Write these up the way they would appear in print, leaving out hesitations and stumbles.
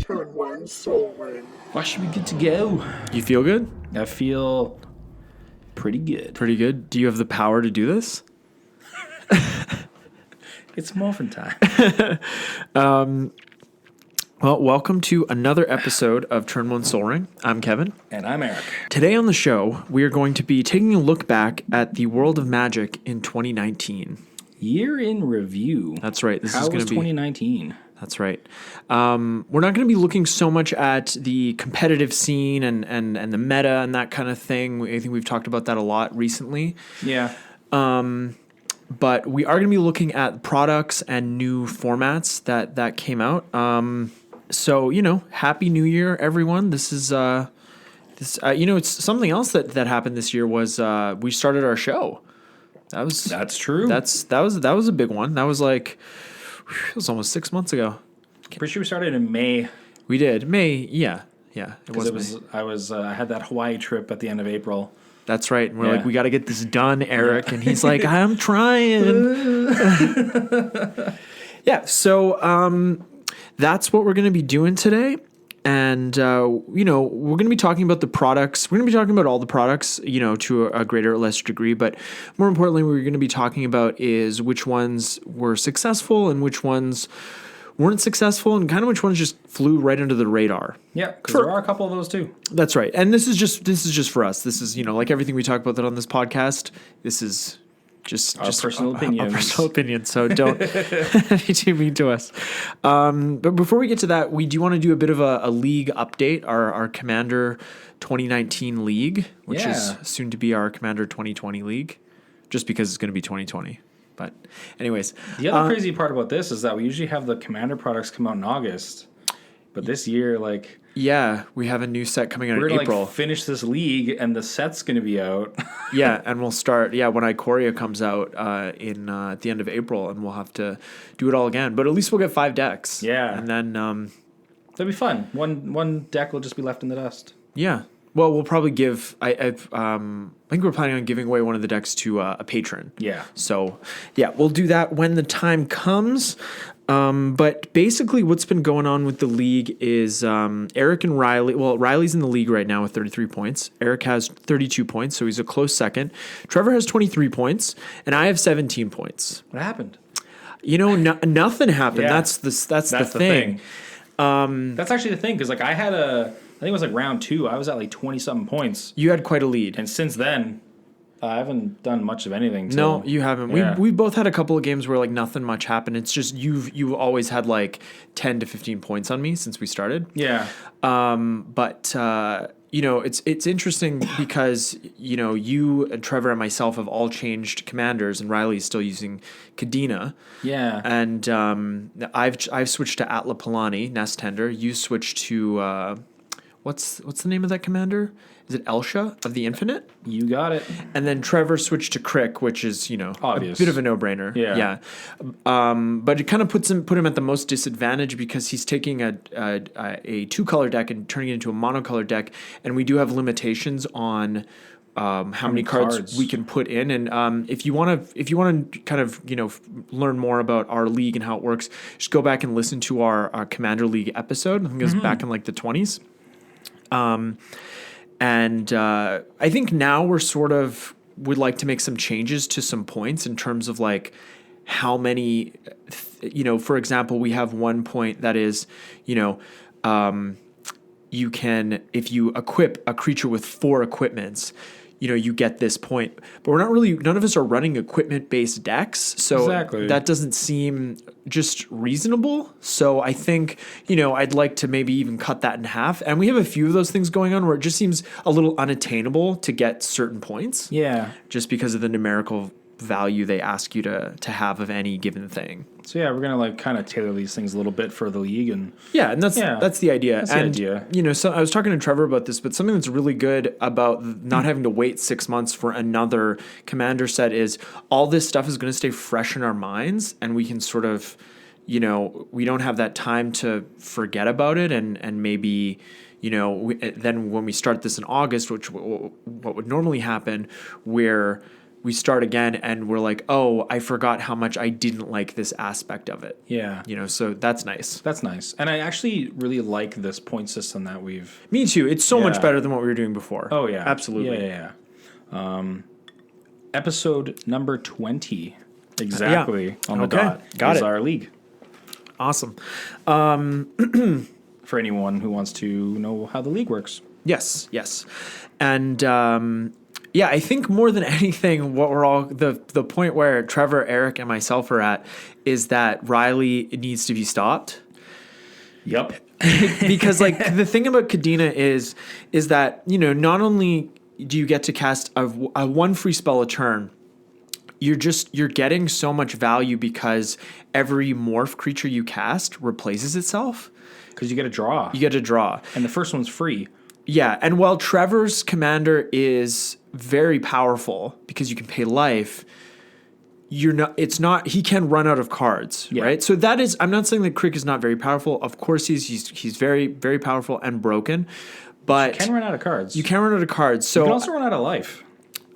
Turn one soul ring. Why should we get to go? You feel good? I feel pretty good. Pretty good. Do you have the power to do this? It's morphin' time. Well, welcome to another episode of Turn One Soul Ring. I'm Kevin. And I'm Eric. Today on the show, we are going to be taking a look back at the world of Magic in 2019. Year in review. That's right. How was 2019? That's right. We're not going to be looking so much at the competitive scene and the meta and that kind of thing. I think we've talked about that a lot recently. Yeah. But we are going to be looking at products and new formats that came out. So, Happy New Year, everyone. This is, it's something else that happened this year was we started our show. That's true. That was a big one. That was it was almost 6 months ago. Pretty sure we started in May. We did. May, yeah. It was May. I had that Hawaii trip at the end of April. That's right. And we're like, we got to get this done, Eric. Yeah. And he's like, I'm trying. Yeah. So that's what we're going to be doing today. And, we're going to be talking about the products. We're going to be talking about all the products, to a greater or lesser degree. But more importantly, what we're going to be talking about is which ones were successful and which ones weren't successful and kind of which ones just flew right under the radar. Yeah, because there are a couple of those too. That's right. And this is just for us. This is, like everything we talk about that on this podcast, this is just personal opinions. Our personal opinion. So don't be too mean to us. But before we get to that, we do want to do a bit of a league update, our Commander 2019 league, which is soon to be our Commander 2020 league, just because it's going to be 2020. But anyways. The other crazy part about this is that we usually have the Commander products come out in August. But this year, yeah, we have a new set coming out in April. We're finish this league, and the set's going to be out. Yeah, and we'll start, when Ikoria comes out at the end of April, and we'll have to do it all again. But at least we'll get 5 decks. Yeah. And then that'll be fun. One deck will just be left in the dust. Yeah. Well, we'll probably give. I think we're planning on giving away one of the decks to a patron. Yeah. So, we'll do that when the time comes. But basically, what's been going on with the league is Eric and Riley. Well, Riley's in the league right now with 33 points. Eric has 32 points, so he's a close second. Trevor has 23 points, and I have 17 points. What happened? Nothing happened. Yeah. That's the thing. That's actually the thing, because I had I think it was round 2. I was at 20-something points. You had quite a lead. And since then, I haven't done much of anything. No, you haven't. Yeah. We both had a couple of games where nothing much happened. It's just you've always had 10 to 15 points on me since we started. Yeah. But it's interesting because you and Trevor and myself have all changed commanders, and Riley's still using Kadena. Yeah. And I've switched to Atlapalani, Nest Tender. You switched to what's the name of that commander? Is it Elsha of the Infinite? You got it. And then Trevor switched to Crick, which is, obvious. A bit of a no-brainer. Yeah. But it kind of put him at the most disadvantage because he's taking a 2-color deck and turning it into a monocolor deck, and we do have limitations on how many cards we can put in. And if you want to kind of learn more about our league and how it works, just go back and listen to our Commander League episode. I think it was back in the 20s. And I think now we're would like to make some changes to some points in terms of how many, for example, we have one point that is, you can, if you equip a creature with 4 equipments, you get this point. But none of us are running equipment-based decks, so exactly. That doesn't seem just reasonable. So I think, I'd like to maybe even cut that in half. And we have a few of those things going on where it just seems a little unattainable to get certain points. Yeah. Just because of the numerical value they ask you to have of any given thing. So we're gonna kind of tailor these things a little bit for the league, and that's the idea. That's the idea. So I was talking to Trevor about this, but something that's really good about not having to wait 6 months for another commander set is all this stuff is going to stay fresh in our minds, and we can sort of, we don't have that time to forget about it, and maybe. Then when we start this in August, which what would normally happen, where we start again and we're like, oh, I forgot how much I didn't like this aspect of it. Yeah. So that's nice. That's nice. And I actually really like this point system that we've... Me too. It's so much Yeah. better than what we were doing before. Oh, yeah. Absolutely. Yeah. Episode number 20. Exactly. On the dot. Got is it. our league. Awesome. For anyone who wants to know how the league works. Yes. And I think more than anything, what we're all the point where Trevor, Eric, and myself are at is that Riley needs to be stopped. Yep. Because like the thing about Kadena is that, not only do you get to cast a one free spell a turn, you're getting so much value because every morph creature you cast replaces itself. Because you get a draw. You get a draw. And the first one's free. Yeah, and while Trevor's commander is very powerful because you can pay life, he can run out of cards, right? So that is, I'm not saying that Crick is not very powerful. Of course he's very, very powerful and broken, but You can run out of cards. you can run out of cards. So You can also run out of life.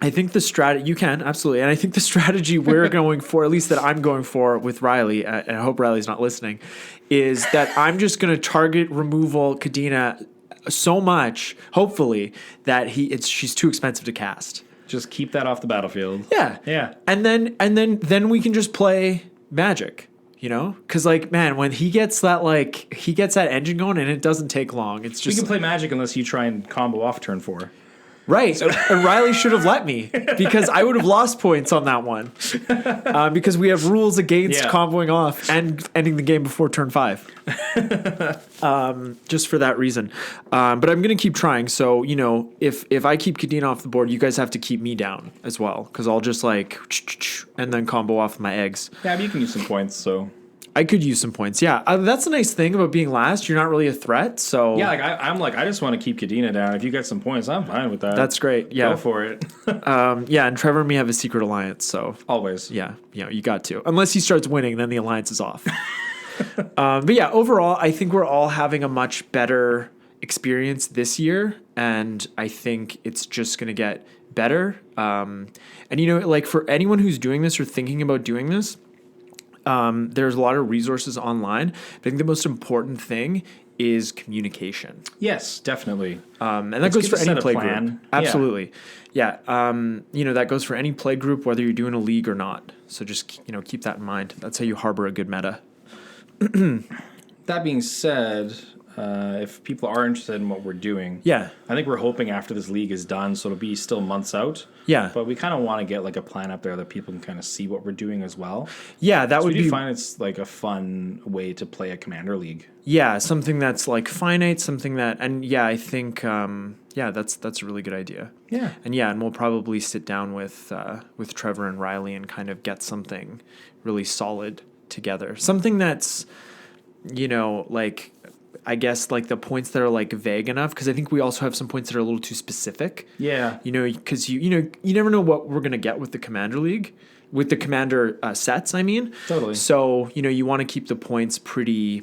I think the strategy, you can, absolutely. And I think the strategy we're going for, at least that I'm going for with Riley, and I hope Riley's not listening, is that I'm just going to target removal Kadena so much, hopefully, that she's too expensive to cast. Just keep that off the battlefield. Yeah. Yeah. And then we can just play Magic, Because, man, when he gets that engine going and it doesn't take long, it's just... You can play Magic unless you try and combo off turn 4. Right. And Riley should have let me because I would have lost points on that one. Because we have rules against comboing off and ending the game before turn 5. Just for that reason. But I'm going to keep trying. So, if I keep Kadena off the board, you guys have to keep me down as well. Because I'll just and then combo off my eggs. Yeah, but you can use some points, so... I could use some points. Yeah, that's a nice thing about being last. You're not really a threat, so... Yeah, I just want to keep Kadena down. If you get some points, I'm fine with that. That's great, yeah. Go for it. And Trevor and me have a secret alliance, so... Always. Yeah, you got to. Unless he starts winning, then the alliance is off. But yeah, overall, I think we're all having a much better experience this year, and I think it's just going to get better. And, for anyone who's doing this or thinking about doing this, there's a lot of resources online. I think the most important thing is communication. Yes, definitely. And that goes for any play plan. group. Absolutely. Yeah. That goes for any play group, whether you're doing a league or not. So just, keep that in mind. That's how you harbor a good meta. That being said, if people are interested in what we're doing, I think we're hoping after this league is done, so it'll be still months out. Yeah. But we kind of want to get a plan up there that people can kind of see what we're doing as well. Yeah, that would we be... find it's a fun way to play a commander league. Yeah, something that's finite, something that... And I think... that's a really good idea. Yeah. And we'll probably sit down with Trevor and Riley and kind of get something really solid together. Something that's, I guess the points that are vague enough, because I think we also have some points that are a little too specific. Yeah. Because you never know what we're going to get with the Commander League, with the Commander sets, I mean. Totally. So, you want to keep the points pretty...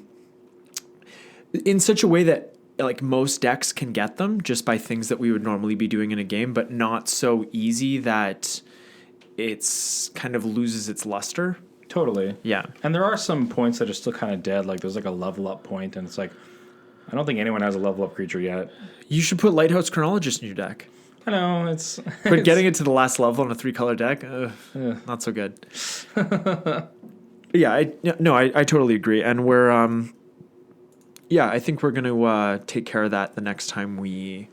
in such a way that most decks can get them just by things that we would normally be doing in a game, but not so easy that it's kind of loses its luster. Totally. Yeah. And there are some points that are still kind of dead. There's a level up point, and it's I don't think anyone has a level up creature yet. You should put Lighthouse Chronologist in your deck. I know, it's... But getting it to the last level on a 3-color deck, not so good. Yeah, I totally agree. And we're... I think we're going to take care of that the next time we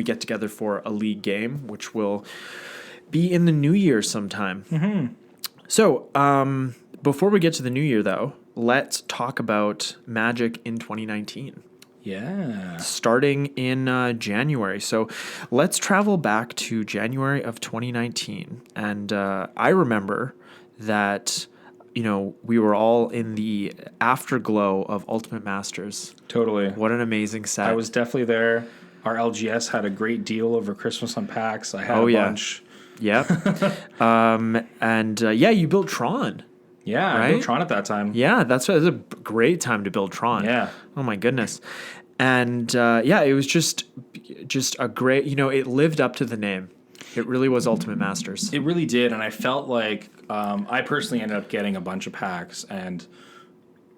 get together for a league game, which will be in the new year sometime. Mm-hmm. So, before we get to the new year, though, let's talk about Magic in 2019. Yeah. Starting in January. So, let's travel back to January of 2019. And I remember that... we were all in the afterglow of Ultimate Masters. Totally. What an amazing set. I was definitely there. Our LGS had a great deal over Christmas on packs. I had a bunch. Yep. You built Tron. Yeah, right? I built Tron at that time. Yeah, that's a great time to build Tron. Yeah. Oh my goodness. And it was just a great, it lived up to the name. It really was Ultimate Masters. It really did, and I felt like I personally ended up getting a bunch of packs and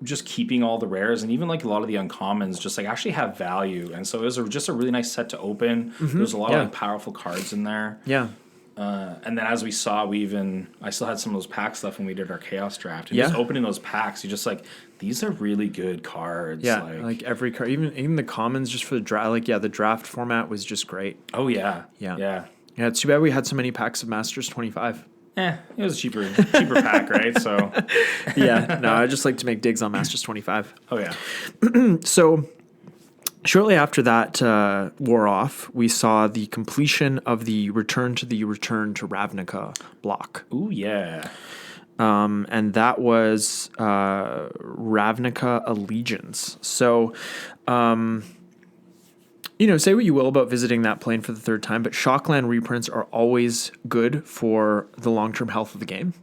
just keeping all the rares, and even like a lot of the uncommons just like actually have value, and so it was just a really nice set to open. There's a lot of like powerful cards in there. Yeah. And then as we saw, I still had some of those packs left when we did our Chaos draft. And just opening those packs, you just like, these are really good cards. Yeah, like every card, even the commons just for the draft. Like, the draft format was just great. Oh, yeah. Yeah. Yeah. Yeah, it's too bad we had so many packs of Masters 25. It was a cheaper pack, right? So yeah, no, I just like to make digs on Masters 25. Oh, yeah. So shortly after that wore off, we saw the completion of the Return to Ravnica block. Ooh, yeah. And that was Ravnica Allegiance. So, say what you will about visiting that plane for the third time, but Shockland reprints are always good for the long-term health of the game.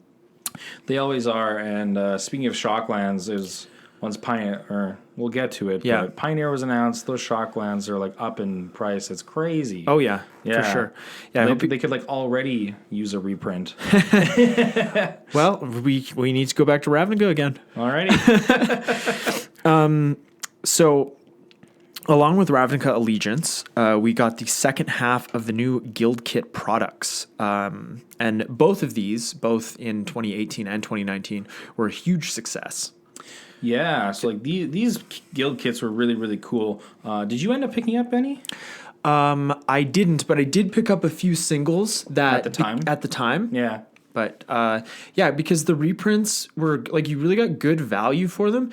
They always are. And speaking of Shocklands, once Pioneer, or we'll get to it. Yeah. But Pioneer was announced. Those Shocklands are like up in price. It's crazy. Oh yeah, for sure. Yeah, they could like already use a reprint. Well, we need to go back to Ravnica again. Alrighty. So, along with Ravnica Allegiance, we got the second half of the new Guild Kit products. And both of these, both in 2018 and 2019, were a huge success. Yeah, so like these guild kits were really, really cool. Did you end up picking up any? I didn't, but I did pick up a few singles that at the time. Yeah. But because the reprints were like, you really got good value for them.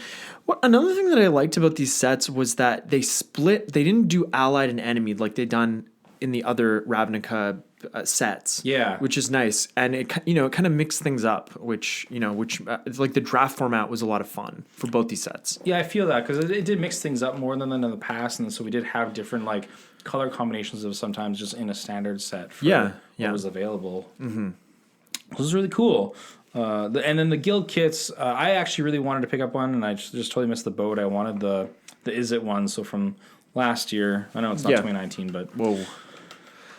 Another thing that I liked about these sets was that they didn't do allied and enemy like they done in the other Ravnica sets. Yeah. Which is nice. And it kind of mixed things up, which like the draft format was a lot of fun for both these sets. Yeah, I feel that because it did mix things up more than in the past. And so we did have different like color combinations of sometimes just in a standard set for what was available. Mm-hmm. This was really cool. And then the guild kits, I actually really wanted to pick up one, and I just totally missed the boat. I wanted the Is It one, so from last year. I know it's not 2019, but whoa.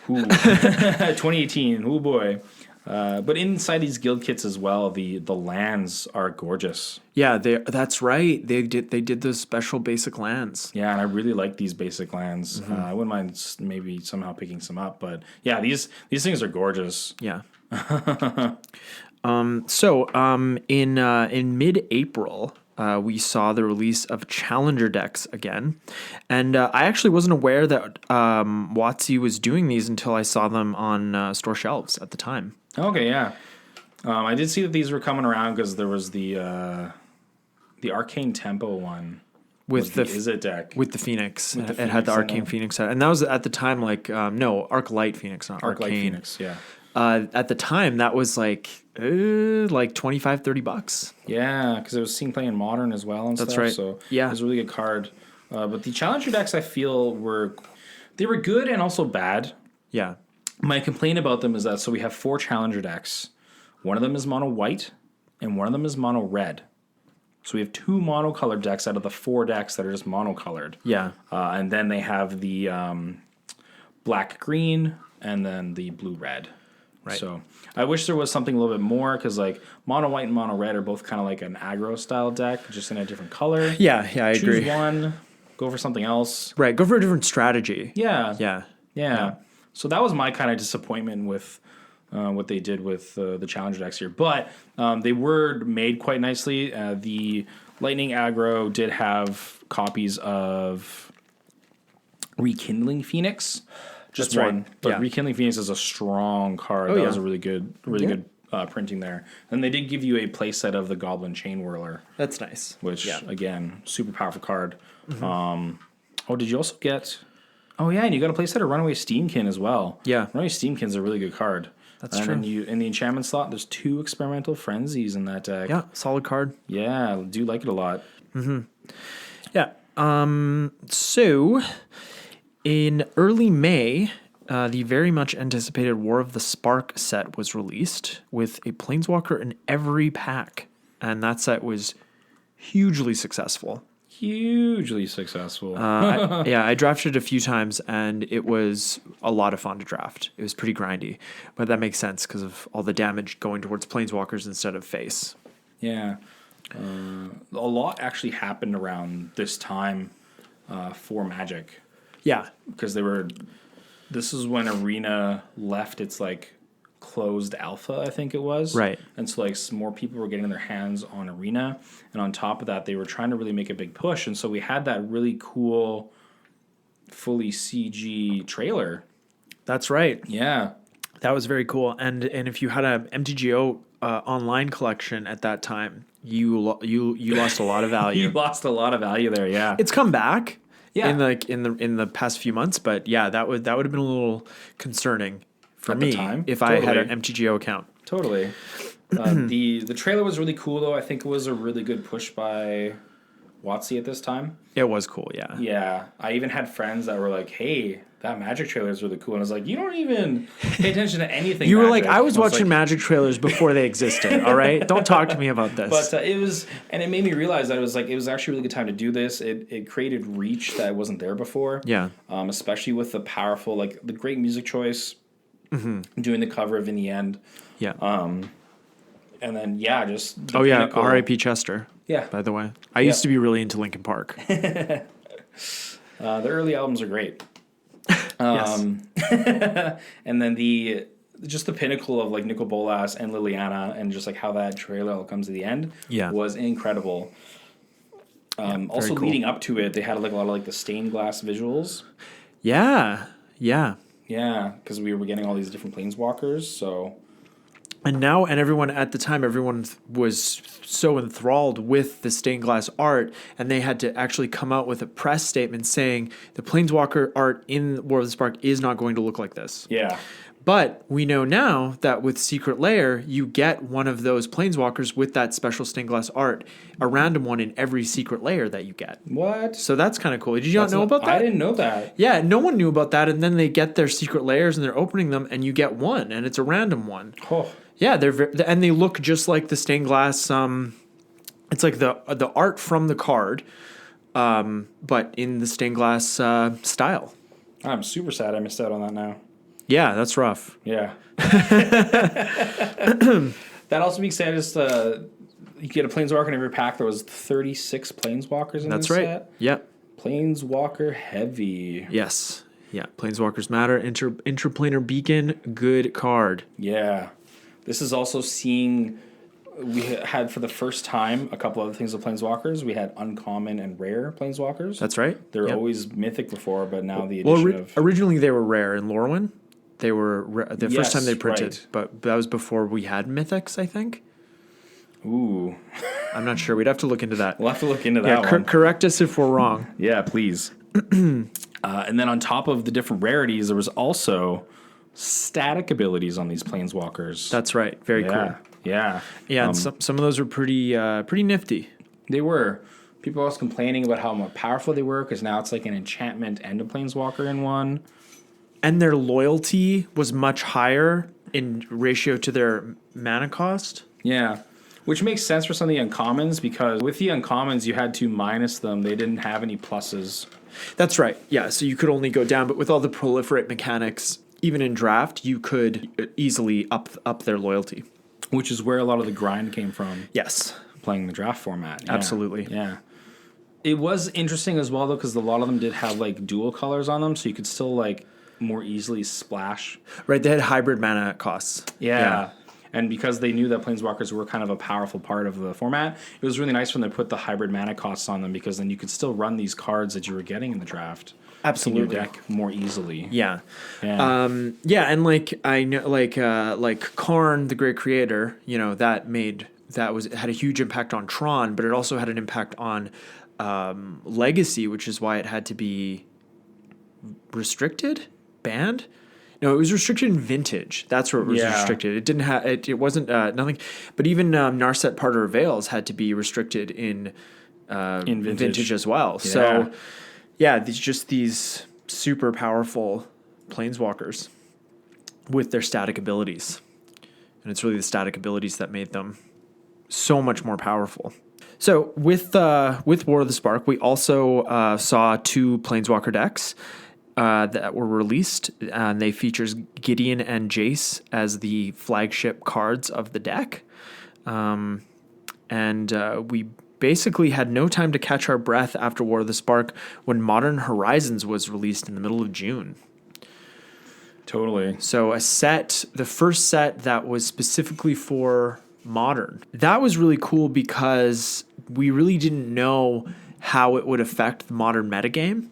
2018. Oh boy. But inside these guild kits as well, the lands are gorgeous. Yeah, that's right. They did those special basic lands. Yeah, and I really like these basic lands. Mm-hmm. I wouldn't mind maybe somehow picking some up, but yeah, these things are gorgeous. Yeah. In mid-April, we saw the release of Challenger decks again. And I actually wasn't aware that WotC was doing these until I saw them on store shelves at the time. Okay, yeah. I did see that these were coming around because there was the Arcane Tempo one. With the Is It deck. With the Phoenix. It had the Arcane Phoenix set. And that was at the time Arc Light Phoenix, not Arc Arcane. Light Phoenix, yeah. At the time, that was like $25-$30. Yeah, because it was seen playing Modern as well and That's stuff. right. So yeah, it was a really good card. But the Challenger decks, I feel, were good and also bad. Yeah. My complaint about them is that we have 4 Challenger decks. One of them is mono white, and one of them is mono red. So we have 2 monocolored decks out of the 4 decks that are just monocolored. Yeah. And then they have the black green and then the blue red. Right. So I wish there was something a little bit more because like mono white and mono red are both kind of like an aggro style deck, just in a different color. Yeah, I agree. Choose one, go for something else. Right, go for a different strategy. Yeah. So that was my kind of disappointment with what they did with the Challenger decks here. But they were made quite nicely. The Lightning aggro did have copies of Rekindling Phoenix. Just That's one. right. But Rekindling Phoenix is a strong card. That was a really good printing there. And they did give you a playset of the Goblin Chain Whirler. That's nice. Which, again, super powerful card. Mm-hmm. Did you also get... Oh, yeah, and you got a playset of Runaway Steamkin as well. Yeah. Runaway Steamkin's a really good card. That's true. And then in the enchantment slot, there's 2 Experimental Frenzies in that deck. Yeah, solid card. Yeah, I do like it a lot. Mm-hmm. Yeah. So... in early May, the very much anticipated War of the Spark set was released with a Planeswalker in every pack. And that set was hugely successful. hugely successful. I drafted a few times, and it was a lot of fun to draft. It was pretty grindy, but that makes sense because of all the damage going towards planeswalkers instead of face. Yeah. A lot actually happened around this time for Magic. Yeah. Because this is when Arena left its like closed alpha, I think it was. Right. And so like some more people were getting their hands on Arena. And on top of that, they were trying to really make a big push. And so we had that really cool, fully CG trailer. That's right. Yeah. That was very cool. And if you had a MTGO online collection at that time, you lost a lot of value. You lost a lot of value there, yeah. It's come back. Yeah. In the past few months, but yeah, that would have been a little concerning for At me the time? if Totally. I had an MTGO account. Totally. The trailer was really cool, though. I think it was a really good push by WotC at this time. It was cool, yeah. Yeah. I even had friends that were like, hey, that Magic trailer is really cool. And I was like, you don't even pay attention to anything. You were Magic. like, I was watching like, Magic trailers before they existed, all right? Don't talk to me about this. But it made me realize that it was actually a really good time to do this. It created reach that wasn't there before. Yeah. Especially with the powerful, like the great music choice, doing the cover of In the End. Yeah. And then, just... R.I.P. Chester. Yeah. By the way. I used to be really into Linkin Park. The early albums are great. Yes. And then the pinnacle of like Nicol Bolas and Liliana and just like how that trailer all comes to the end was incredible. Also cool. leading up to it, they had like a lot of like the stained glass visuals. Yeah. Yeah, because we were getting all these different planeswalkers, so... And everyone at the time, everyone was so enthralled with the stained glass art, and they had to actually come out with a press statement saying the Planeswalker art in War of the Spark is not going to look like this. Yeah. But we know now that with Secret Lair, you get one of those Planeswalkers with that special stained glass art, a random one in every Secret Lair that you get. What? So that's kind of cool. Did you not know about that? I didn't know that. Yeah, no one knew about that, and then they get their Secret Lairs and they're opening them, and you get one, and it's a random one. Oh. Yeah, and they look just like the stained glass. It's like the art from the card, but in the stained glass style. I'm super sad I missed out on that now. Yeah, that's rough. Yeah. That also being said is you get a Planeswalker in every pack. There was 36 Planeswalkers in this set. That's right. Yep. Planeswalker heavy. Yes. Yeah. Planeswalkers matter. Interplanar Beacon, good card. Yeah. This is also seeing... We had, for the first time, a couple other things with Planeswalkers. We had uncommon and rare Planeswalkers. That's right. They were always mythic before, but now the addition of... Originally they were rare in Lorwyn. They were the first time they printed, right. But that was before we had mythics, I think. Ooh. I'm not sure. We'd have to look into that. We'll have to look into that one. Correct us if we're wrong. Yeah, please. And then on top of the different rarities, there was also static abilities on these Planeswalkers. That's right. Very cool. Yeah. Yeah, and some of those were pretty nifty. They were. People were always complaining about how more powerful they were because now it's like an enchantment and a Planeswalker in one. And their loyalty was much higher in ratio to their mana cost. Yeah. Which makes sense for some of the uncommons because with the uncommons, you had to minus them. They didn't have any pluses. That's right. Yeah, so you could only go down. But with all the proliferate mechanics, even in draft, you could easily up their loyalty. Which is where a lot of the grind came from. Yes. Playing the draft format. Yeah. Absolutely. Yeah. It was interesting as well, though, because a lot of them did have, like, dual colors on them, so you could still, like, more easily splash. Right, they had hybrid mana costs. Yeah. And because they knew that Planeswalkers were kind of a powerful part of the format, it was really nice when they put the hybrid mana costs on them, because then you could still run these cards that you were getting in the draft. Absolutely. In your deck more easily. Yeah. Yeah. And like I know, like Karn, the Great Creator, you know, had a huge impact on Tron, but it also had an impact on Legacy, which is why it had to be restricted, banned. No, it was restricted in Vintage. That's where it was restricted. It didn't have it. It wasn't nothing. But even Narset Parter of Veils had to be restricted in Vintage as well. Yeah. So. Yeah, these super powerful Planeswalkers with their static abilities. And it's really the static abilities that made them so much more powerful. So with War of the Spark, we also saw 2 Planeswalker decks that were released, and they features Gideon and Jace as the flagship cards of the deck. We basically had no time to catch our breath after War of the Spark when Modern Horizons was released in the middle of June. Totally. So the first set that was specifically for Modern. That was really cool because we really didn't know how it would affect the Modern metagame.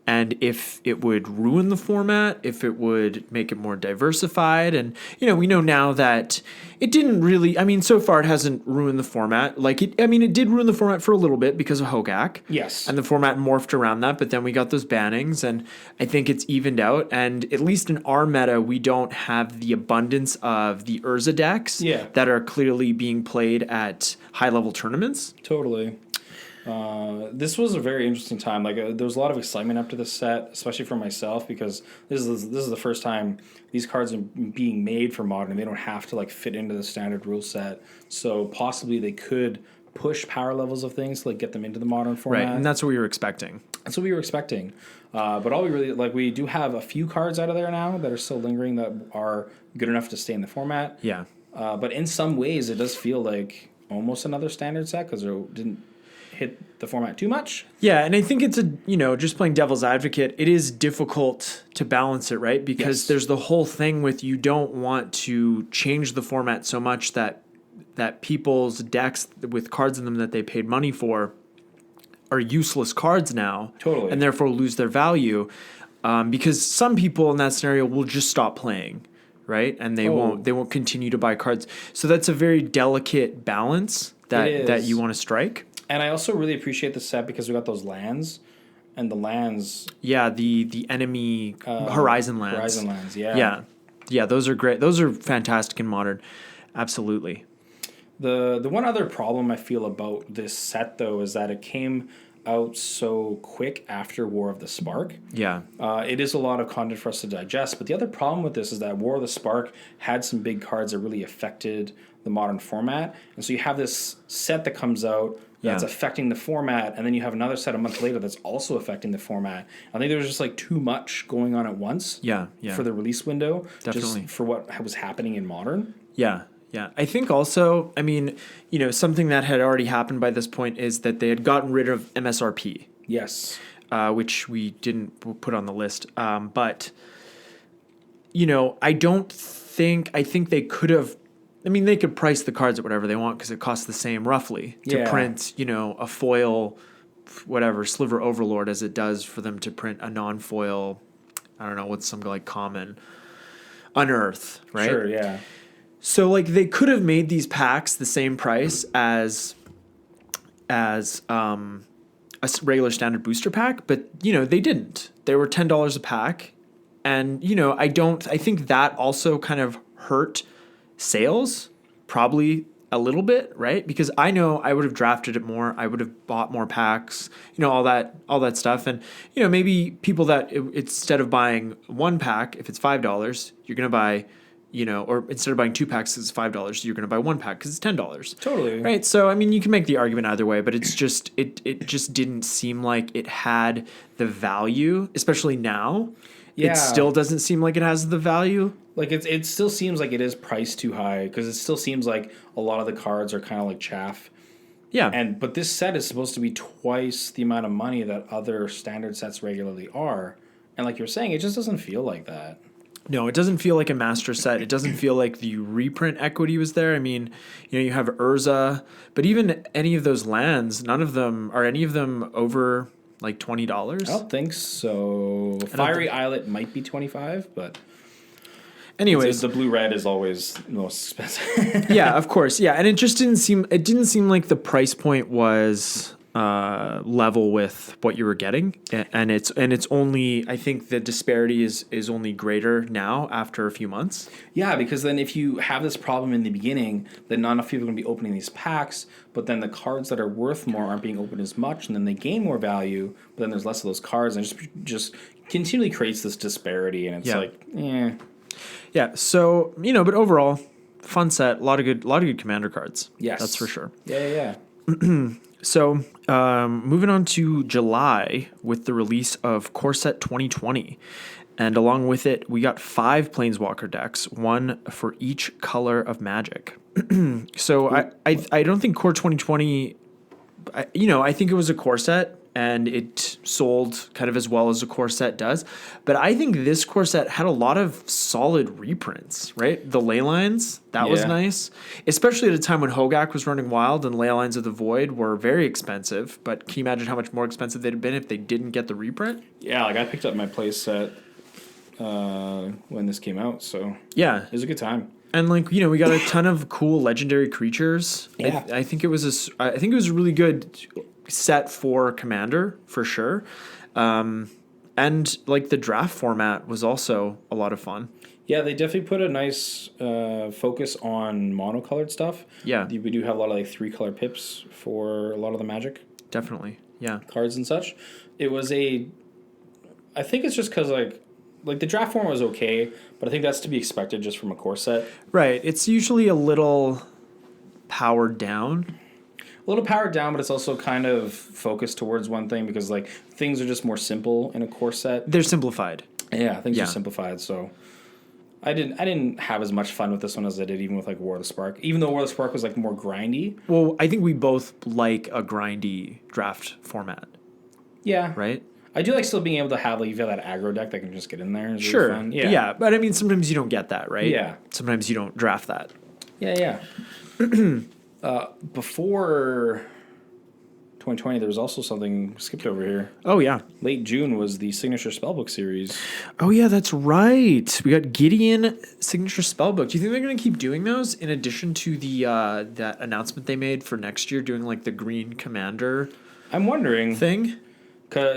And if it would ruin the format, if it would make it more diversified. And, we know now that it didn't really, so far it hasn't ruined the format. It did ruin the format for a little bit because of Hogak. Yes. And the format morphed around that, but then we got those bannings, and I think it's evened out. And at least in our meta, we don't have the abundance of the Urza decks that are clearly being played at high-level tournaments. Totally. This was a very interesting time. There was a lot of excitement up to this set, especially for myself, because this is the first time these cards are being made for Modern. They don't have to fit into the standard rule set, so possibly they could push power levels of things to get them into the Modern format. Right, and that's what we were expecting. That's what we were expecting. But all we really we do have a few cards out of there now that are still lingering that are good enough to stay in the format. Yeah. But in some ways, it does feel like almost another standard set because it didn't hit the format too much. Yeah, and I think it's just playing devil's advocate, it is difficult to balance it, right? Because there's the whole thing with you don't want to change the format so much that people's decks with cards in them that they paid money for are useless cards now. Totally. And therefore lose their value. Because some people in that scenario will just stop playing, right? And they won't continue to buy cards. So that's a very delicate balance that you want to strike. And I also really appreciate the set because we got those lands, and the lands. Yeah, the enemy Horizon lands. Horizon lands, yeah. Yeah, those are great. Those are fantastic in Modern. Absolutely. The one other problem I feel about this set, though, is that it came out so quick after War of the Spark. Yeah. It is a lot of content for us to digest, but the other problem with this is that War of the Spark had some big cards that really affected the Modern format, and so you have this set that comes out that's affecting the format, and then you have another set a month later that's also affecting the format. I think there was just too much going on at once. Yeah. For the release window, definitely, just for what was happening in Modern. Yeah. I think also, something that had already happened by this point is that they had gotten rid of MSRP. Yes. Which we didn't put on the list. But I think they could have. They could price the cards at whatever they want because it costs the same roughly to print, a foil, whatever, Sliver Overlord as it does for them to print a non-foil, I don't know, what's some common, Unearth, right? Sure, yeah. So they could have made these packs the same price as a regular standard booster pack, but they didn't. They were $10 a pack, and I think that also kind of hurt sales probably a little bit, right? Because I know I would have drafted it more, I would have bought more packs, all that stuff, and maybe people that instead of buying one pack, if it's $5, you're gonna buy, or instead of buying 2 packs, it's $5, you're gonna buy 1 pack because it's $10. Totally. Right. So you can make the argument either way, but it's just it just didn't seem like it had the value, especially now. Yeah. It still doesn't seem like it has the value. It still seems like it is priced too high because it still seems like a lot of the cards are kind of like chaff. Yeah. But this set is supposed to be twice the amount of money that other standard sets regularly are. And like you're saying, it just doesn't feel like that. No, it doesn't feel like a master set. It doesn't feel like the reprint equity was there. You have Urza, but even any of those lands, none of them are any of them over $20. I don't think so. Fiery Islet might be $25, but anyways, the blue red is always the most expensive. Yeah, of course. Yeah, and it just didn't seem like the price point was level with what you were getting, and it's only, I think the disparity is only greater now after a few months. Yeah, because then if you have this problem in the beginning, then not enough people are going to be opening these packs, but then the cards that are worth more aren't being opened as much, and then they gain more value, but then there's less of those cards, and it just continually creates this disparity, and it's Yeah, so, but overall, fun set, a lot of good commander cards. Yes. That's for sure. Yeah. So, moving on to July with the release of Core Set 2020. And along with it, we got 5 Planeswalker decks, one for each color of Magic. So I don't think Core 2020, I think it was a core set and it sold kind of as well as a core set does. But I think this core set had a lot of solid reprints, right? The ley lines, that was nice. Especially at a time when Hogak was running wild and Ley Lines of the Void were very expensive. But can you imagine how much more expensive they'd have been if they didn't get the reprint? Yeah, like I picked up my play set when this came out, so yeah, it was a good time. And we got a ton of cool legendary creatures. Yeah. I think it was a really good set for Commander for sure. And the draft format was also a lot of fun. Yeah, they definitely put a nice focus on monocolored stuff. Yeah. We do have a lot of 3-color pips for a lot of the Magic. Definitely. Yeah. Cards and such. It was I think it's just because the draft format was okay, but I think that's to be expected just from a core set. Right. It's usually a little powered down. A little powered down, but it's also kind of focused towards one thing because things are just more simple in a core set. They're simplified. Yeah, things are simplified. So I didn't have as much fun with this one as I did even with War of the Spark. Even though War of the Spark was more grindy. Well, I think we both like a grindy draft format. Yeah. Right? I do still being able to have if you have that aggro deck that can just get in there. Sure. Really fun. Yeah. But I mean, sometimes you don't get that, right? Yeah. Sometimes you don't draft that. Yeah. Before 2020, there was also something skipped over here. Oh, yeah. Late June was the Signature Spellbook series. Oh, yeah, that's right. We got Gideon Signature Spellbook. Do you think they're going to keep doing those in addition to the that announcement they made for next year doing the Green Commander I'm wondering. thing?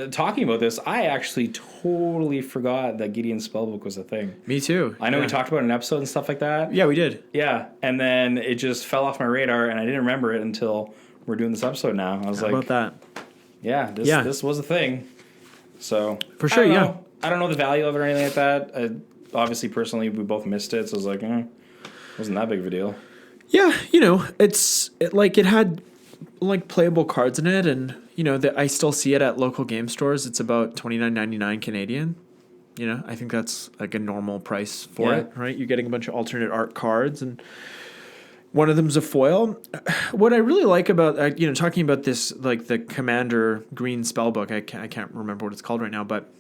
Talking about this, I actually totally forgot that Gideon Spellbook was a thing. Me too. I know we talked about it in an episode and stuff like that. Yeah, we did. Yeah, and then it just fell off my radar, and I didn't remember it until we're doing this episode now. I was How about that? Yeah, this was a thing. So for sure, I don't know the value of it or anything like that. Obviously, personally, we both missed it, so I was wasn't that big of a deal. Yeah, it had playable cards in it, and I still see it at local game stores. It's about $29.99 Canadian. I think that's a normal price for it, right? You're getting a bunch of alternate art cards, and one of them's a foil. What I really like about talking about this, the Commander Green Spellbook, I can't remember what it's called right now, but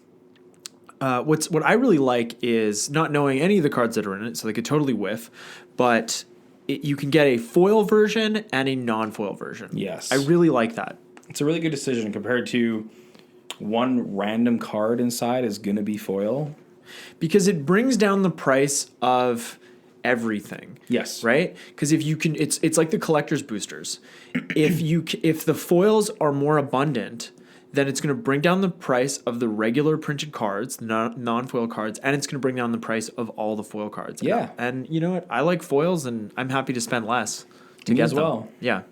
what I really like is not knowing any of the cards that are in it, so they could totally whiff, but you can get a foil version and a non-foil version. Yes. I really like that. It's a really good decision compared to one random card inside is going to be foil. Because it brings down the price of everything. Yes. Right? Because if you can, it's like the collector's boosters. If the foils are more abundant, then it's going to bring down the price of the regular printed cards, non-foil cards, and it's going to bring down the price of all the foil cards. Yeah. And you know what? I like foils, and I'm happy to spend less to Me get as them. well. Yeah.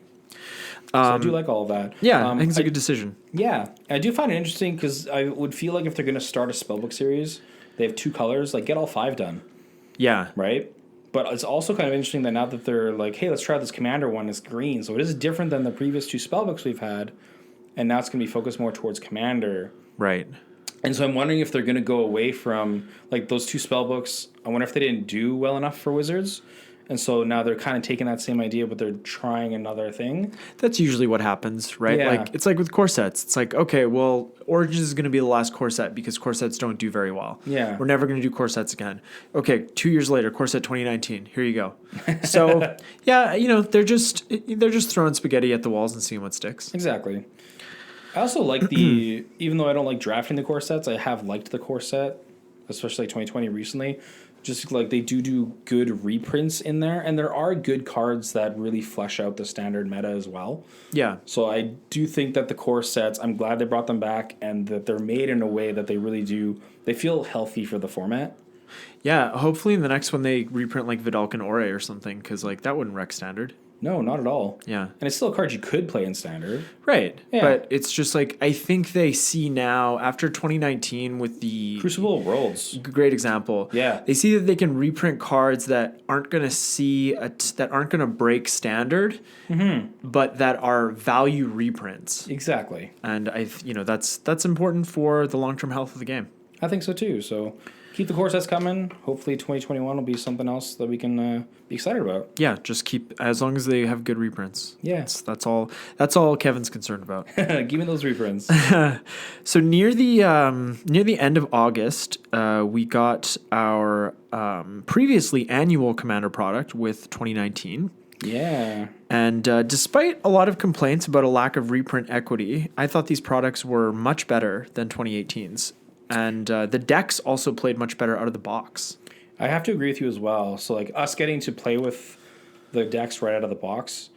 So I do like all of that. Yeah, I think it's a good decision. Yeah. I do find it interesting because I would feel like if they're going to start a spellbook series, they have 2 colors, get all 5 done. Yeah. Right? But it's also kind of interesting that now that they're hey, let's try this Commander one, it's green. So it is different than the previous 2 spellbooks we've had. And now it's going to be focused more towards Commander. Right. And so I'm wondering if they're going to go away from, those 2 spellbooks. I wonder if they didn't do well enough for Wizards. And so now they're kind of taking that same idea, but they're trying another thing. That's usually what happens, right? Yeah. It's like with core sets. It's okay, well, Origins is going to be the last core set because core sets don't do very well. Yeah. We're never going to do core sets again. Okay, 2 years later, core set 2019. Here you go. So, yeah, they're just throwing spaghetti at the walls and seeing what sticks. Exactly. I also like even though I don't like drafting the core sets, I have liked the core set, especially 2020 recently. Just they do good reprints in there, and there are good cards that really flesh out the standard meta as well. Yeah. So I do think that the core sets, I'm glad they brought them back, and that they're made in a way that they really do. They feel healthy for the format. Yeah. Hopefully in the next one they reprint Vidalcan Ore or something, because that wouldn't wreck standard. No, not at all. Yeah. And it's still a card you could play in Standard. Right. Yeah. But it's just like, I think they see now, after 2019 with the Crucible of Worlds. Great example. Yeah. They see that they can reprint cards that aren't going to that aren't going to break Standard, but that are value reprints. Exactly. And that's important for the long-term health of the game. I think so too. So keep the core sets coming. Hopefully 2021 will be something else that we can be excited about. Yeah, just keep, as long as they have good reprints. Yeah. That's all Kevin's concerned about. Give me those reprints. So near the end of August, we got our previously annual Commander product with 2019. Yeah. And despite a lot of complaints about a lack of reprint equity, I thought these products were much better than 2018's. And the decks also played much better out of the box. I have to agree with you as well. So, like, us getting to play with the decks right out of the box,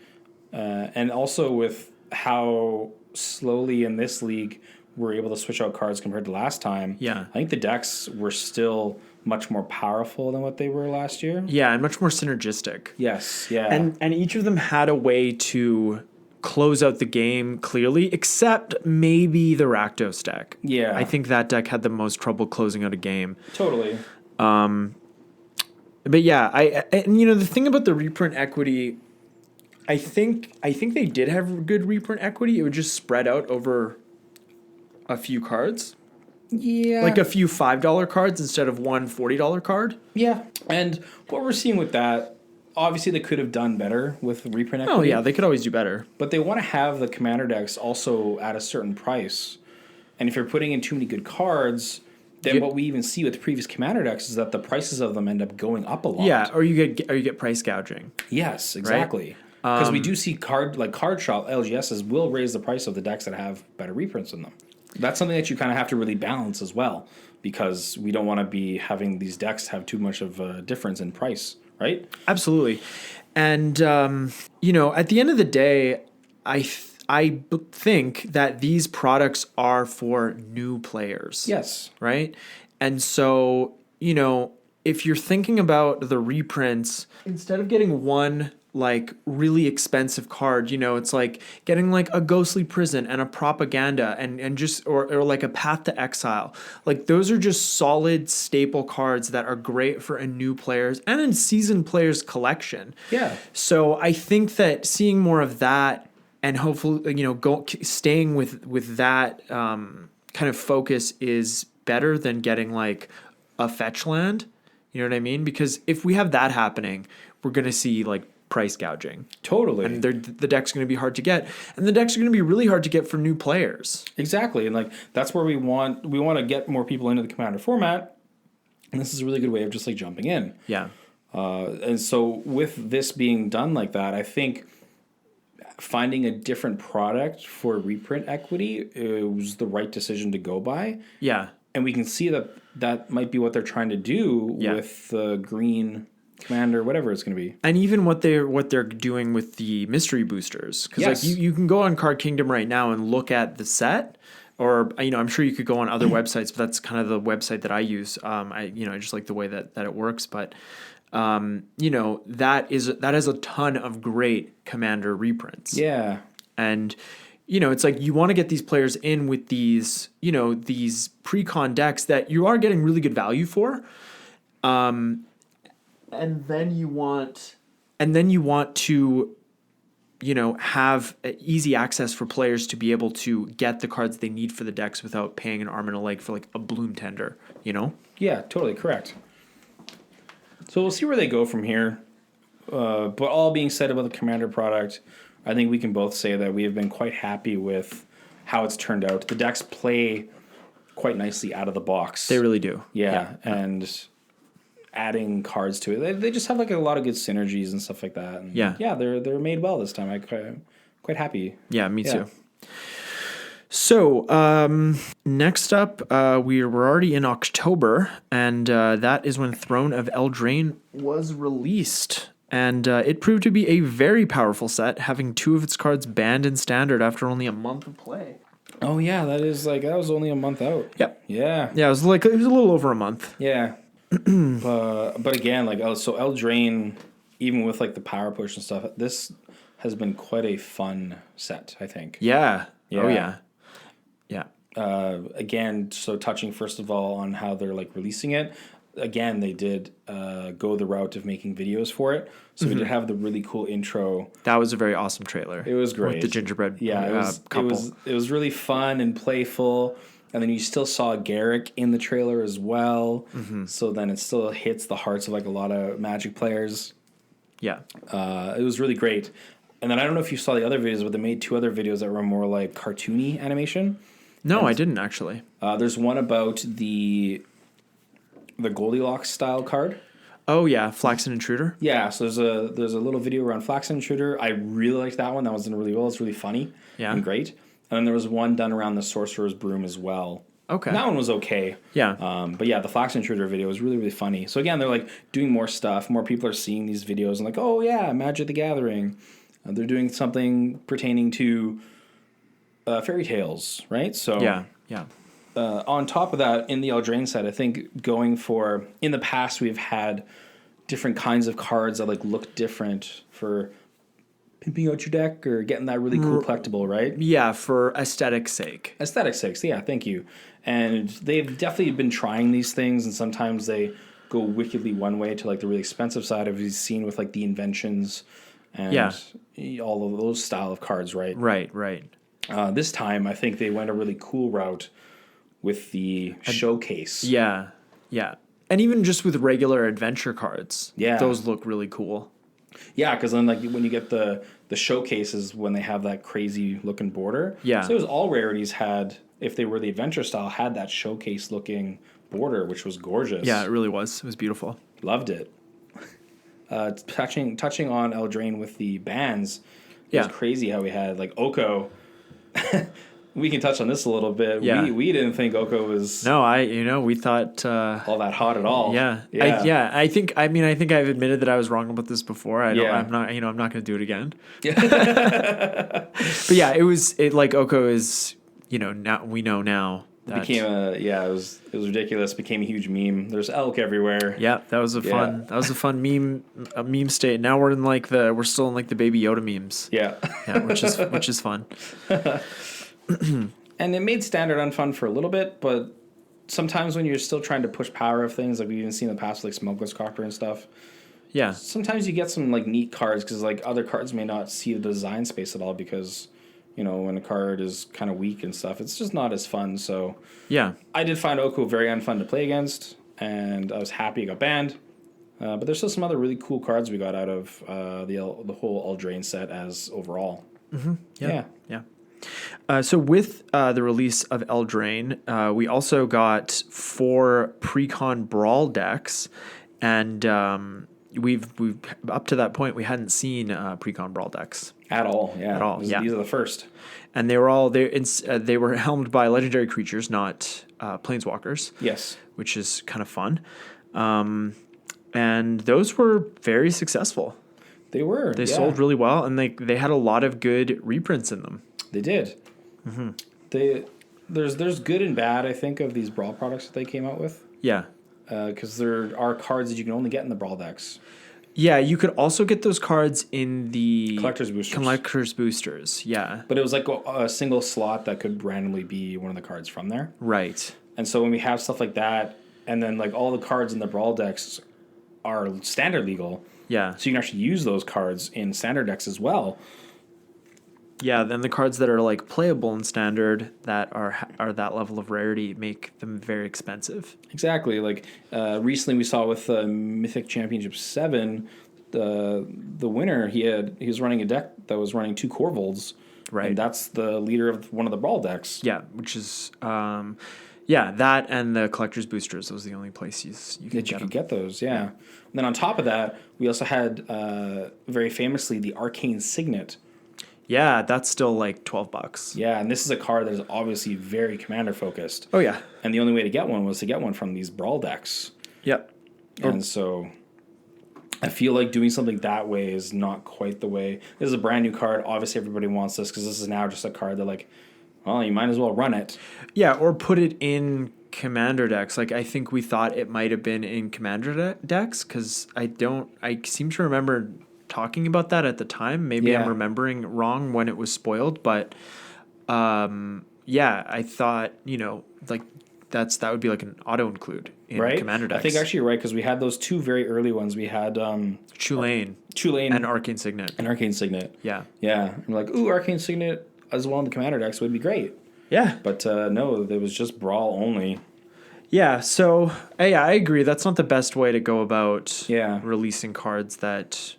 and also with how slowly in this league we're able to switch out cards compared to last time. Yeah. I think the decks were still much more powerful than what they were last year. Yeah, and much more synergistic. Yes, yeah. And each of them had a way to close out the game clearly, except maybe the Rakdos deck. Yeah. I think that deck had the most trouble closing out a game. Totally. But yeah, and the thing about the reprint equity, I think they did have good reprint equity. It would just spread out over a few cards. Yeah. Like a few $5 cards instead of one $40 card. Yeah. And what we're seeing with that, obviously they could have done better with reprint equity. Oh yeah, they could always do better. But they want to have the commander decks also at a certain price. And if you're putting in too many good cards, then what we even see with previous commander decks is that the prices of them end up going up a lot. Yeah, or you get price gouging. Yes, exactly. Because we do see card shop LGSs will raise the price of the decks that have better reprints in them. That's something that you kind of have to really balance as well, because we don't want to be having these decks have too much of a difference in price, right? Absolutely. And at the end of the day, I think that these products are for new players. Yes. Right? And so, if you're thinking about the reprints, instead of getting one like really expensive card, it's like getting like a Ghostly Prison and a Propaganda and just or like a Path to Exile. Like those are just solid staple cards that are great for a new players and in seasoned players collection. Yeah. So I think that seeing more of that and hopefully, staying with that kind of focus is better than getting like a fetch land. You know what I mean? Because if we have that happening, we're going to see like price gouging. Totally. And the deck's going to be hard to get. And the decks are going to be really hard to get for new players. Exactly. And like that's where we want to get more people into the Commander format. And this is a really good way of just like jumping in. Yeah. And so with this being done like that, I think finding a different product for reprint equity was the right decision to go by. Yeah. And we can see that might be what they're trying to do with the green Commander, whatever it's going to be. And even what they're doing with the mystery boosters. Because like you can go on Card Kingdom right now and look at the set. Or, I'm sure you could go on other websites, but that's kind of the website that I use. I just like the way that it works. But, that is a ton of great Commander reprints. Yeah. And, it's like you want to get these players in with these, these pre-con decks that you are getting really good value for. And then you want to, have easy access for players to be able to get the cards they need for the decks without paying an arm and a leg for like a Bloom Tender, Yeah, totally correct. So we'll see where they go from here. But all being said about the Commander product, I think we can both say that we have been quite happy with how it's turned out. The decks play quite nicely out of the box. They really do. Yeah. And adding cards to it, they just have like a lot of good synergies and stuff like that. And they're made well this time. I'm quite happy. Yeah, me too. So next up, we're already in October, and that is when Throne of Eldraine was released. And it proved to be a very powerful set, having 2 of its cards banned in Standard after only a month of play. Oh yeah, that was only a month out. Yep. Yeah. Yeah, it was a little over a month. Yeah. But again, so Eldraine, even with like the power push and stuff, this has been quite a fun set, I think. Yeah. Yeah. Oh yeah. Yeah. Again, so touching first of all on how they're like releasing it. Again, they did go the route of making videos for it. So we did have the really cool intro. That was a very awesome trailer. It was great. With the gingerbread couple. It was really fun and playful. And then you still saw Garrick in the trailer as well. So then it still hits the hearts of like a lot of Magic players. Yeah. It was really great. And then I don't know if you saw the other videos, but they made 2 other videos that were more like cartoony animation. No, I didn't actually. There's one about the Goldilocks style card. Oh yeah, Flaxen Intruder. Yeah, so there's a little video around Flaxen Intruder. I really liked that one. That was done really well. It's really funny and great. And then there was one done around the Sorcerer's Broom as well. Okay. And that one was okay. Yeah. But yeah, the Flaxen Intruder video was really, really funny. So again, they're like doing more stuff. More people are seeing these videos and like, oh yeah, Magic the Gathering. They're doing something pertaining to fairy tales, right? So yeah. On top of that, in the Eldraine set, I think going for... In the past, we've had different kinds of cards that like look different for pimping out your deck or getting that really cool collectible, right? Yeah, for aesthetic's sake. Aesthetic's sake, yeah, thank you. And they've definitely been trying these things, and sometimes they go wickedly one way to like the really expensive side, as we've seen with like the Inventions and all of those style of cards, right? Right. This time, I think they went a really cool route with the showcase. Yeah. And even just with regular adventure cards. Yeah. Those look really cool. Yeah, because then like when you get the showcases when they have that crazy looking border. Yeah. So it was all rarities had, if they were the adventure style, had that showcase looking border, which was gorgeous. Yeah, it really was. It was beautiful. Loved it. Touching on Eldraine with the bands, it was crazy how we had like Oko. We can touch on this a little bit. Yeah. We didn't think Oko was we thought all that hot at all. Yeah. I think I've admitted that I was wrong about this before. I'm not going to do it again. But yeah, it was Oko is, now we know now. It became it was ridiculous. Became a huge meme. There's elk everywhere. Yeah, that was a fun meme state. Now we're still in like the Baby Yoda memes. Yeah, which is fun. And it made standard unfun for a little bit, but sometimes when you're still trying to push power of things, like we've even seen in the past, like Smuggler's Copter and stuff. Yeah. Sometimes you get some like neat cards because like other cards may not see the design space at all because, when a card is kind of weak and stuff, it's just not as fun. So yeah, I did find Oko very unfun to play against, and I was happy it got banned. But there's still some other really cool cards we got out of the whole Eldraine set as overall. Mm-hmm. Yeah. So with the release of Eldraine, we also got 4 pre-con Brawl decks, and we've up to that point we hadn't seen pre-con Brawl decks at all. Yeah, at all. These are the first, and they were all there. They were helmed by legendary creatures, not planeswalkers. Yes, which is kind of fun, and those were very successful. They were. They sold really well, and they had a lot of good reprints in them. They did. Mm-hmm. There's good and bad, I think, of these Brawl products that they came out with. Yeah. Because there are cards that you can only get in the Brawl decks. Yeah, you could also get those cards in the Collector's Boosters, yeah. But it was like a single slot that could randomly be one of the cards from there. Right. And so when we have stuff like that, and then like all the cards in the Brawl decks are standard legal. Yeah. So you can actually use those cards in standard decks as well. Yeah, then the cards that are like playable in standard that are that level of rarity make them very expensive. Exactly. Like recently we saw with Mythic Championship 7, the winner he was running a deck that was running 2 Corvolds. Right. And that's the leader of one of the Brawl decks. Yeah, which is that and the Collector's Boosters. Those are the only places you could get those. Yeah. And then on top of that, we also had very famously the Arcane Signet. Yeah, that's still like $12. Yeah, and this is a card that is obviously very commander focused. Oh yeah. And the only way to get one was to get one from these Brawl decks. Yep. And so I feel like doing something that way is not quite the way. This is a brand new card. Obviously everybody wants this because this is now just a card that like, well, you might as well run it. Yeah, or put it in commander decks. Like I think we thought it might have been in commander decks because I seem to remember talking about that at the time. Maybe I'm remembering wrong when it was spoiled, but I thought, like that would be like an auto include in Commander decks. I think actually you're right, because we had those two very early ones. We had Tulane and Arcane Signet. Yeah. And we're like, ooh, Arcane Signet as well in the Commander decks would be great. Yeah. But no, it was just Brawl only. Yeah, so I agree. That's not the best way to go about releasing cards that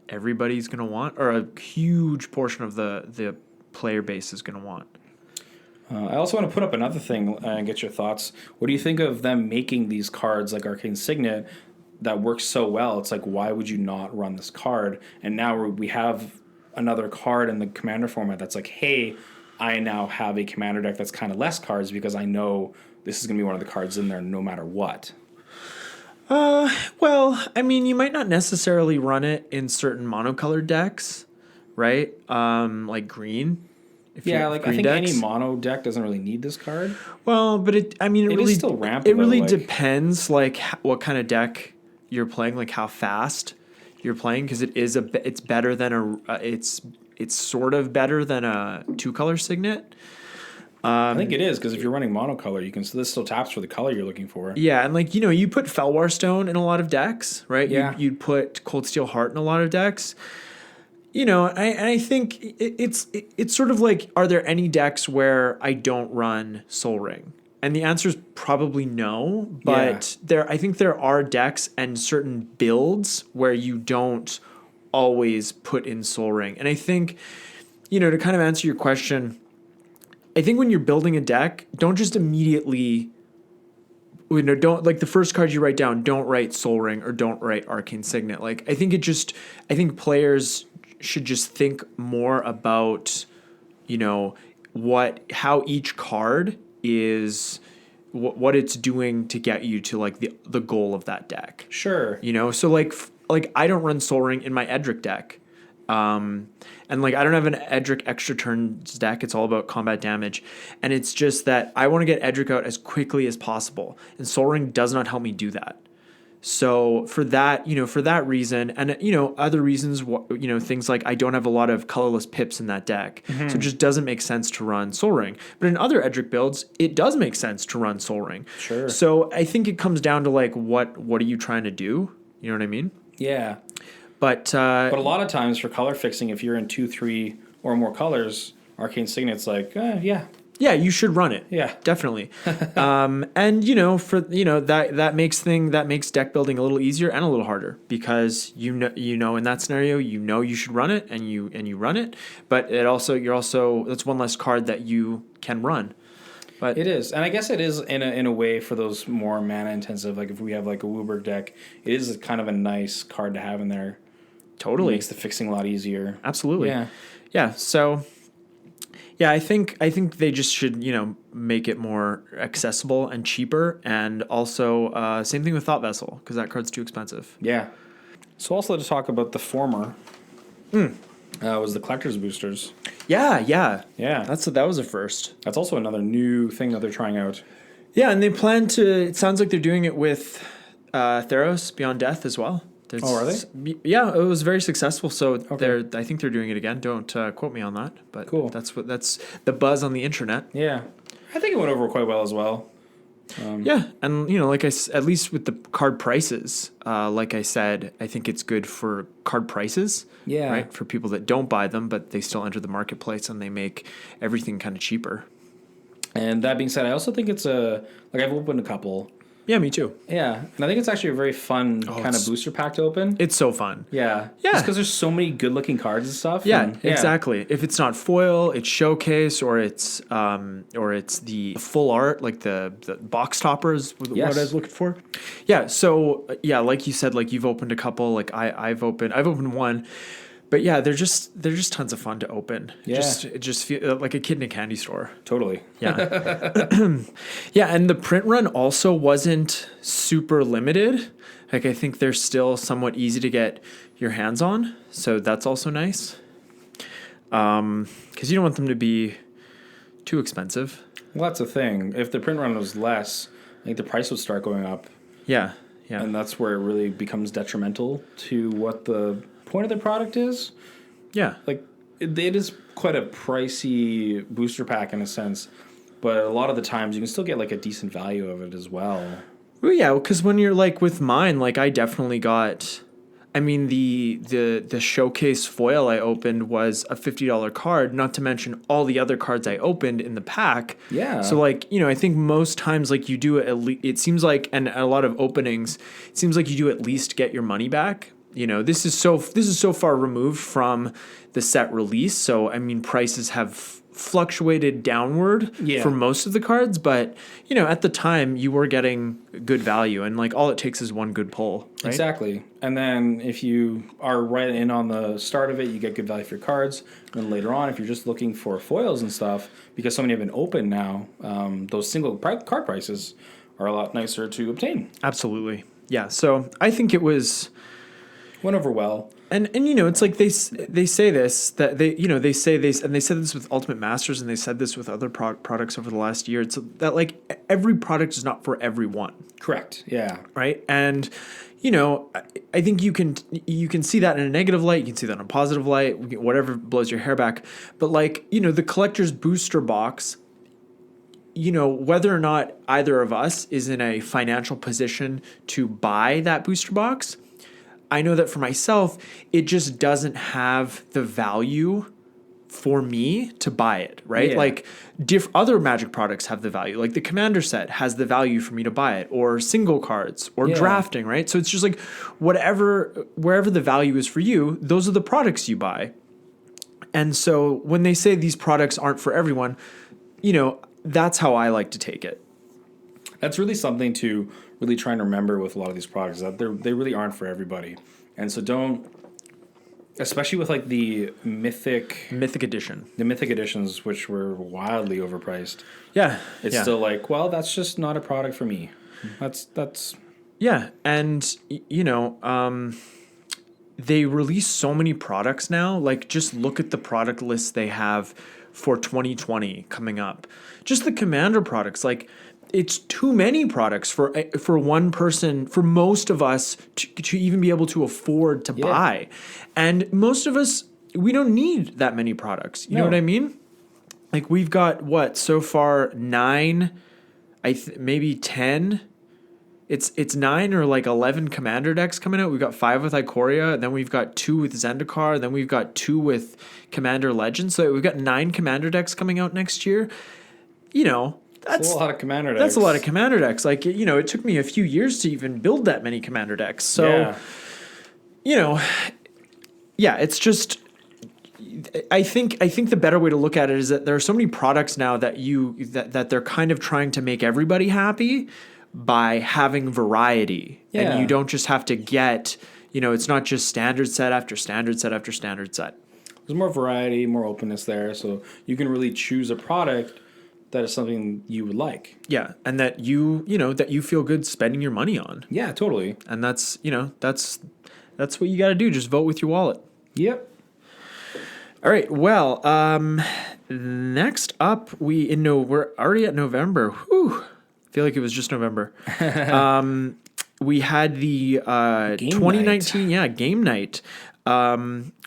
everybody's going to want, or a huge portion of the player base is going to want. I also want to put up another thing and get your thoughts. What do you think of them making these cards like Arcane Signet that works so well? It's like, why would you not run this card? And now we have another card in the Commander format that's like, hey, I now have a Commander deck that's kind of less cards because I know this is going to be one of the cards in there no matter what. Well, I mean, you might not necessarily run it in certain monocolored decks, right? Like green. I think any mono deck doesn't really need this card. Well, but it really is still rampant. It really depends, like what kind of deck you're playing, like how fast you're playing, because it's better than it's sort of better than a 2-color Signet. I think it is, because if you're running monocolor, you can. So this still taps for the color you're looking for. Yeah, and like you put Felwar Stone in a lot of decks, right? Yeah. You'd put Cold Steel Heart in a lot of decks. I think it's sort of like, are there any decks where I don't run Sol Ring? And the answer is probably no. But I think there are decks and certain builds where you don't always put in Sol Ring. And I think, to kind of answer your question, I think when you're building a deck, don't just immediately, don't, like the first card you write down, don't write Sol Ring or don't write Arcane Signet. Like, I think players should just think more about, how each card is, what it's doing to get you to like the goal of that deck. Sure. So like I don't run Sol Ring in my Edric deck. And like I don't have an Edric extra turns deck. It's all about combat damage. And it's just that I want to get Edric out as quickly as possible. And Sol Ring does not help me do that. So for that reason, and other reasons, things like I don't have a lot of colorless pips in that deck, so it just doesn't make sense to run Sol Ring. But in other Edric builds, it does make sense to run Sol Ring. Sure. So I think it comes down to like what are you trying to do? You know what I mean? Yeah. But a lot of times for color fixing, if you're in 2, 3, or more colors, Arcane Signet's like, yeah, you should run it. Yeah, definitely. And that makes deck building a little easier and a little harder, because in that scenario you should run it and you run it, but that's one less card that you can run. But it is, and I guess it is in a way for those more mana intensive. Like if we have like a Wooburg deck, it is kind of a nice card to have in there. Totally, it makes the fixing a lot easier. Absolutely. Yeah. So. Yeah, I think they just should, make it more accessible and cheaper, and also same thing with Thought Vessel, because that card's too expensive. Yeah. So also to talk about the former was the collector's boosters. Yeah. That was a first. That's also another new thing that they're trying out. Yeah, and they plan to. It sounds like they're doing it with Theros Beyond Death as well. Are they? Yeah, it was very successful. So I think they're doing it again. Don't quote me on that, but cool. That's the buzz on the internet. Yeah, I think it went over quite well as well. Yeah, and at least with the card prices, like I said, I think it's good for card prices. Yeah, right, for people that don't buy them, but they still enter the marketplace and they make everything kind of cheaper. And that being said, I also think it's I've opened a couple. Yeah, me too. Yeah, and I think it's actually a very fun kind of booster pack to open. It's so fun. Yeah. Just because there's so many good-looking cards and stuff. Yeah, exactly. If it's not foil, it's showcase, or it's the full art, like the box topper is what I was looking for. Yeah, so like you said, like you've opened a couple, like I've opened one. But yeah, they're just tons of fun to open. Yeah. Just feel like a kid in a candy store. Totally. Yeah. Yeah, and the print run also wasn't super limited. Like I think they're still somewhat easy to get your hands on. So that's also nice. Because you don't want them to be too expensive. Well, that's the thing. If the print run was less, I think the price would start going up. Yeah. Yeah. And that's where it really becomes detrimental to what the point of the product is. Yeah. Like, it is quite a pricey booster pack in a sense, but a lot of the times you can still get like a decent value of it as well. Well, yeah, because when you're like with mine, like I definitely got. I mean, the showcase foil I opened was a $50 card, not to mention all the other cards I opened in the pack. Yeah. So like, I think most times like you do it seems like, and a lot of openings, it seems like you do at least get your money back. This is so far removed from the set release. So I mean, prices have fluctuated downward for most of the cards, but at the time you were getting good value, and like all it takes is one good pull, right? Exactly. And then if you are right in on the start of it, you get good value for your cards. And then later on, if you're just looking for foils and stuff, because so many have been open now, those single card prices are a lot nicer to obtain. Absolutely. Yeah. So I think it went over well. And it's like they say this, that they say this, and they said this with Ultimate Masters, and they said this with other products over the last year. It's that like every product is not for everyone. Correct. Yeah. Right. And I think you can see that in a negative light. You can see that in a positive light. Whatever blows your hair back. But like the collector's booster box. Whether or not either of us is in a financial position to buy that booster box, I know that for myself, it just doesn't have the value for me to buy it, right? Yeah. Like other Magic products have the value. Like the Commander set has the value for me to buy it, or single cards, or drafting, right? So it's just like wherever the value is for you, those are the products you buy. And so when they say these products aren't for everyone, that's how I like to take it. That's really something to really try and remember with a lot of these products, that they really aren't for everybody. And so don't, especially with like the Mythic Edition. The Mythic Editions, which were wildly overpriced. Yeah. It's still like, well, that's just not a product for me. That's Yeah. And they release so many products now. Like just look at the product list they have for 2020 coming up. Just the Commander products, like it's too many products for one person, for most of us to even be able to afford to buy. And most of us, we don't need that many products. You know what I mean? Like we've got so far 9, maybe 10. It's 9 or like 11 Commander decks coming out. We've got 5 with Ikoria, and then we've got 2 with Zendikar, and then we've got 2 with Commander Legends. So we've got 9 Commander decks coming out next year. That's a lot of Commander decks. That's a lot of Commander decks. Like, it took me a few years to even build that many Commander decks. So, it's just, I think the better way to look at it is that there are so many products now that that they're kind of trying to make everybody happy by having variety. Yeah. And you don't just have to get, it's not just standard set after standard set after standard set. There's more variety, more openness there. So you can really choose a product that is something you would like. Yeah, and that that you feel good spending your money on. Yeah, totally. And that's what you got to do. Just vote with your wallet. Yep. All right. Well, next up, we're already at November. Whew. I feel like it was just November. We had the 2019 game night,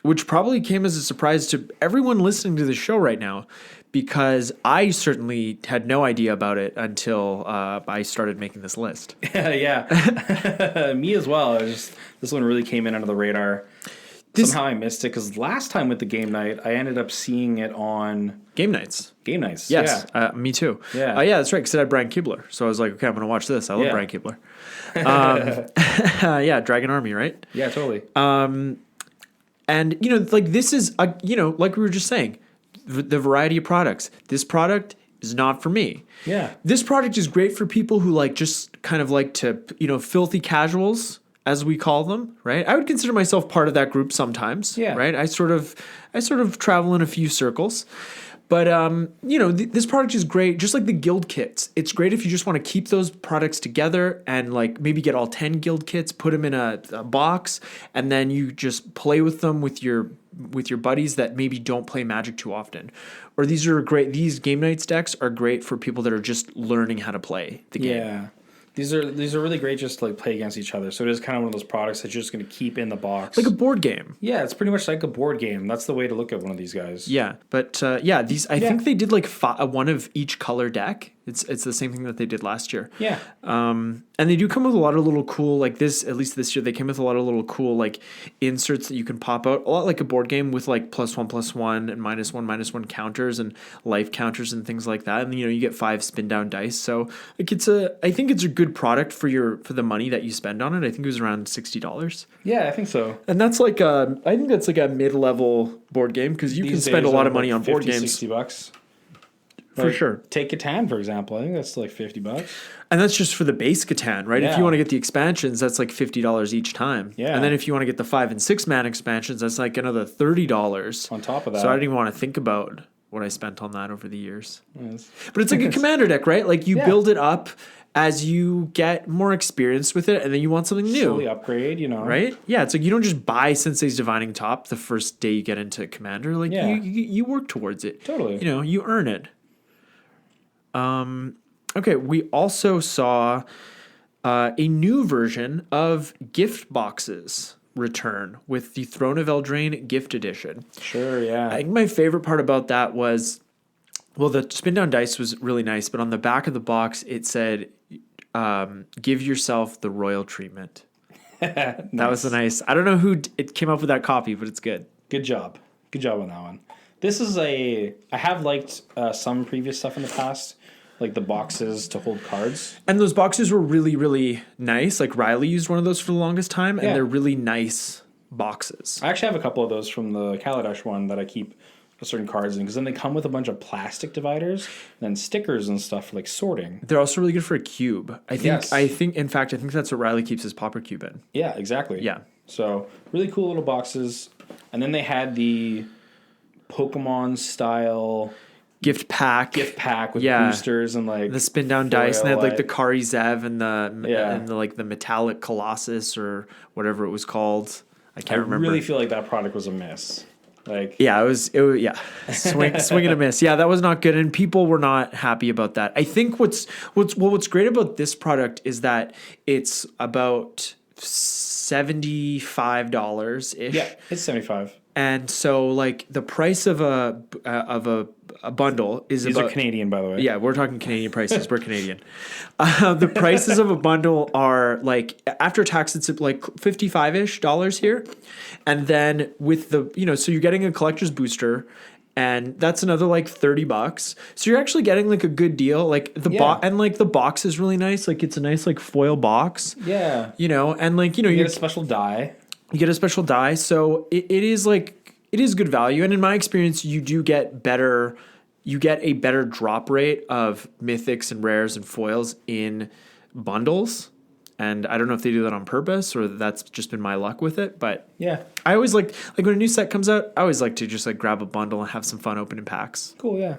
which probably came as a surprise to everyone listening to the show right now, because I certainly had no idea about it until I started making this list. Yeah. Me as well. This one really came in under the radar. Somehow I missed it, because last time with the game night, I ended up seeing it on Game Nights. Yes. Yeah. Me too. Yeah. Yeah, that's right, because it had Brian Kibler. So I was like, okay, I'm going to watch this. I love Brian Kibler. Yeah, Dragon Army, right? Yeah, totally. And, this is, like we were just saying, the variety of products. This product is not for me. Yeah. This product is great for people who just kind of like to, filthy casuals, as we call them, right? I would consider myself part of that group sometimes. Yeah. Right. I sort of travel in a few circles. But, this product is great, just like the guild kits. It's great if you just want to keep those products together and maybe get all 10 guild kits, put them in a box, and then you just play with them with your buddies that maybe don't play Magic too often. Or these Game Nights decks are great for people that are just learning how to play the game. Yeah. These are really great just to like play against each other. So it is kind of one of those products that you're just going to keep in the box. Like a board game. Yeah, it's pretty much like a board game. That's the way to look at one of these guys. Yeah, but these I think they did like one of each color deck. It's the same thing that they did last year. Yeah. And they do come with a lot of little cool, like this, at least this year, they came with a lot of little cool, like, inserts that you can pop out. A lot like a board game with, like, +1/+1 and -1/-1 counters and life counters and things like that. And, you get 5 spin down dice. So, like, I think it's a good product for the money that you spend on it. I think it was around $60. Yeah, I think so. And that's like I think that's like a mid-level board game because you can spend a lot of money on board games. $60. For sure. Take Catan, for example. I think that's like $50. And that's just for the base Catan, right? Yeah. If you want to get the expansions, that's like $50 each time. Yeah. And then if you want to get the 5 and 6 man expansions, that's like another $30 on top of that. So I didn't even want to think about what I spent on that over the years. Yes. But it's like a commander deck, right? Like you build it up as you get more experience with it, and then you want something new. Slowly upgrade, Right? Yeah, it's like you don't just buy Sensei's Divining Top the first day you get into Commander. Like you work towards it. Totally. You earn it. Okay, we also saw a new version of gift boxes return with the Throne of Eldraine gift edition. Sure, yeah. I think my favorite part about that was, well, the spin down dice was really nice, but on the back of the box it said, give yourself the royal treatment. That was nice. I don't know who it came up with that copy, but it's good. Good job. Good job on that one. This is I have liked some previous stuff in the past, like the boxes to hold cards. And those boxes were really, really nice. Like Riley used one of those for the longest time, and they're really nice boxes. I actually have a couple of those from the Kaladesh one that I keep certain cards in, because then they come with a bunch of plastic dividers and then stickers and stuff for like sorting. They're also really good for a cube. I think in fact that's what Riley keeps his popper cube in. Yeah, exactly. Yeah. So really cool little boxes. And then they had the Pokemon style gift pack with boosters and like the spin down dice, and they had like the Kari Zev and the like the metallic Colossus or whatever it was called. I can't remember. I really feel like that product was a miss. Like it was swing and a miss. Yeah, that was not good, and people were not happy about that. I think what's great about this product is that it's about $75 ish. Yeah, it's $75. And so, like, the price of a bundle is These are Canadian, by the way. Yeah, we're talking Canadian prices. We're Canadian. The prices of a bundle are, like, after tax, it's like $55-ish here. And then with the, so you're getting a collector's booster, and that's another, like, $30. So you're actually getting, like, a good deal. Like, and, like, the box is really nice. Like, it's a nice, like, foil box. Yeah. And, like, you get a special die. You get a special die, so it is good value. And in my experience, you get a better drop rate of mythics and rares and foils in bundles. And I don't know if they do that on purpose or that's just been my luck with it. But yeah, I always like when a new set comes out, I always like to just like grab a bundle and have some fun opening packs. Cool, yeah.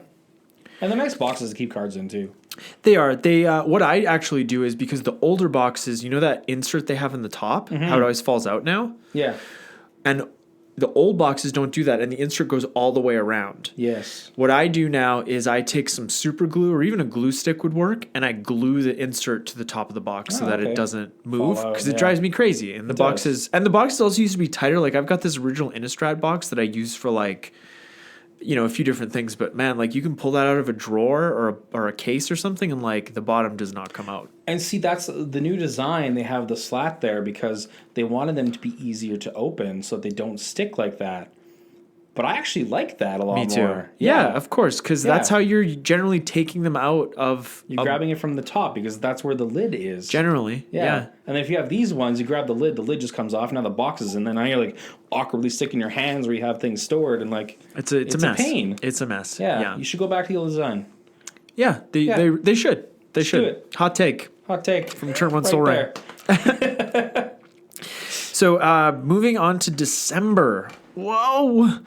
And they're nice boxes to keep cards in too. They are. What I actually do is, because the older boxes, that insert they have in the top, how it always falls out now? Yeah. And the old boxes don't do that, and the insert goes all the way around. Yes. What I do now is I take some super glue, or even a glue stick would work, and I glue the insert to the top of the box so that it doesn't move, because it drives me crazy. And the boxes also used to be tighter. Like, I've got this original Innistrad box that I use for like, a few different things, but man, like, you can pull that out of a drawer or a case or something, and like the bottom does not come out. And see, that's the new design. They have the slat there because they wanted them to be easier to open so they don't stick like that. But I actually like that a lot more. Me too. Yeah, of course, because that's how you're generally taking them out of... You're grabbing it from the top because that's where the lid is. Generally, yeah. And then if you have these ones, you grab the lid just comes off, now the box is in, then now you're like awkwardly sticking your hands where you have things stored, and like... It's a mess. Pain. It's a mess. Yeah. You should go back to the old design. Yeah, they should. They should. Do it. Hot take. From Turn One Soul Ring. So, moving on to December. Whoa.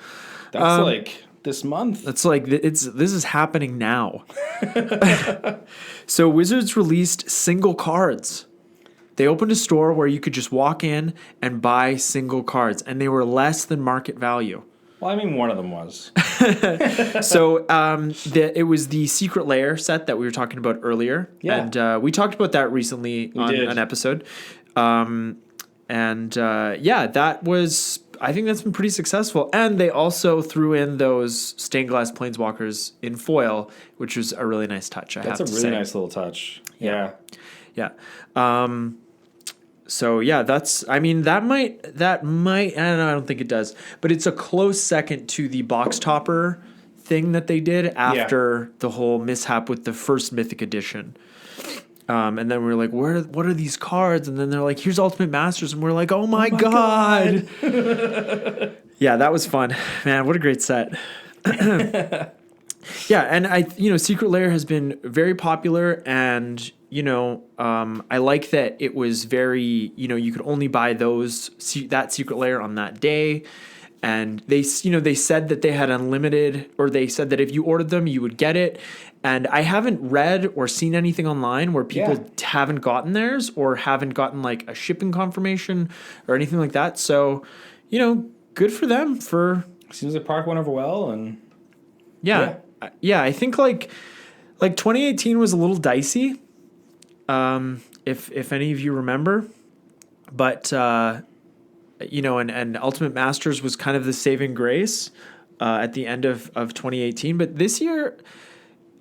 That's like this month. That's like this is happening now. So Wizards released single cards. They opened a store where you could just walk in and buy single cards, and they were less than market value. Well, I mean, one of them was. So it was the Secret Lair set that we were talking about earlier. Yeah. And we talked about that recently on an episode. That was... I think that's been pretty successful. And they also threw in those stained glass planeswalkers in foil, which was a really nice touch, That's a really nice little touch. Yeah. Yeah. So yeah, that might, I don't think it does, but it's a close second to the box topper thing that they did after the whole mishap with the first Mythic edition. And then we were like, what are these cards? And then they're like, here's Ultimate Masters. And we're like, oh my God. Yeah, that was fun. Man, what a great set. Yeah, and Secret Lair has been very popular, and I like that it was very, you could only buy that Secret Lair on that day. And they said that they had unlimited, or they said that if you ordered them, you would get it. And I haven't read or seen anything online where people haven't gotten theirs or haven't gotten like a shipping confirmation or anything like that. So, good for them for... Seems like product went over well, and... Yeah, I think like 2018 was a little dicey, if any of you remember. But... and Ultimate Masters was kind of the saving grace at the end of 2018. But this year,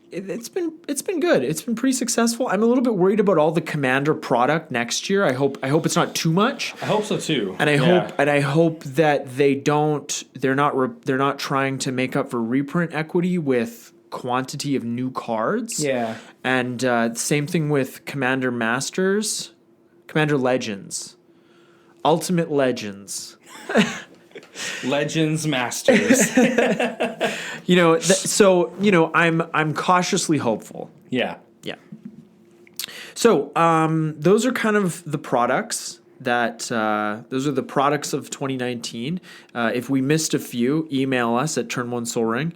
it's been good. It's been pretty successful. I'm a little bit worried about all the Commander product next year. I hope it's not too much. I hope so too. And I hope that they're not trying to make up for reprint equity with quantity of new cards. Yeah. And same thing with Commander Legends. Ultimate Legends. Legends Masters. I'm cautiously hopeful. Yeah. Yeah. So, those are kind of the products those are the products of 2019. If we missed a few, email us at turn1soulring.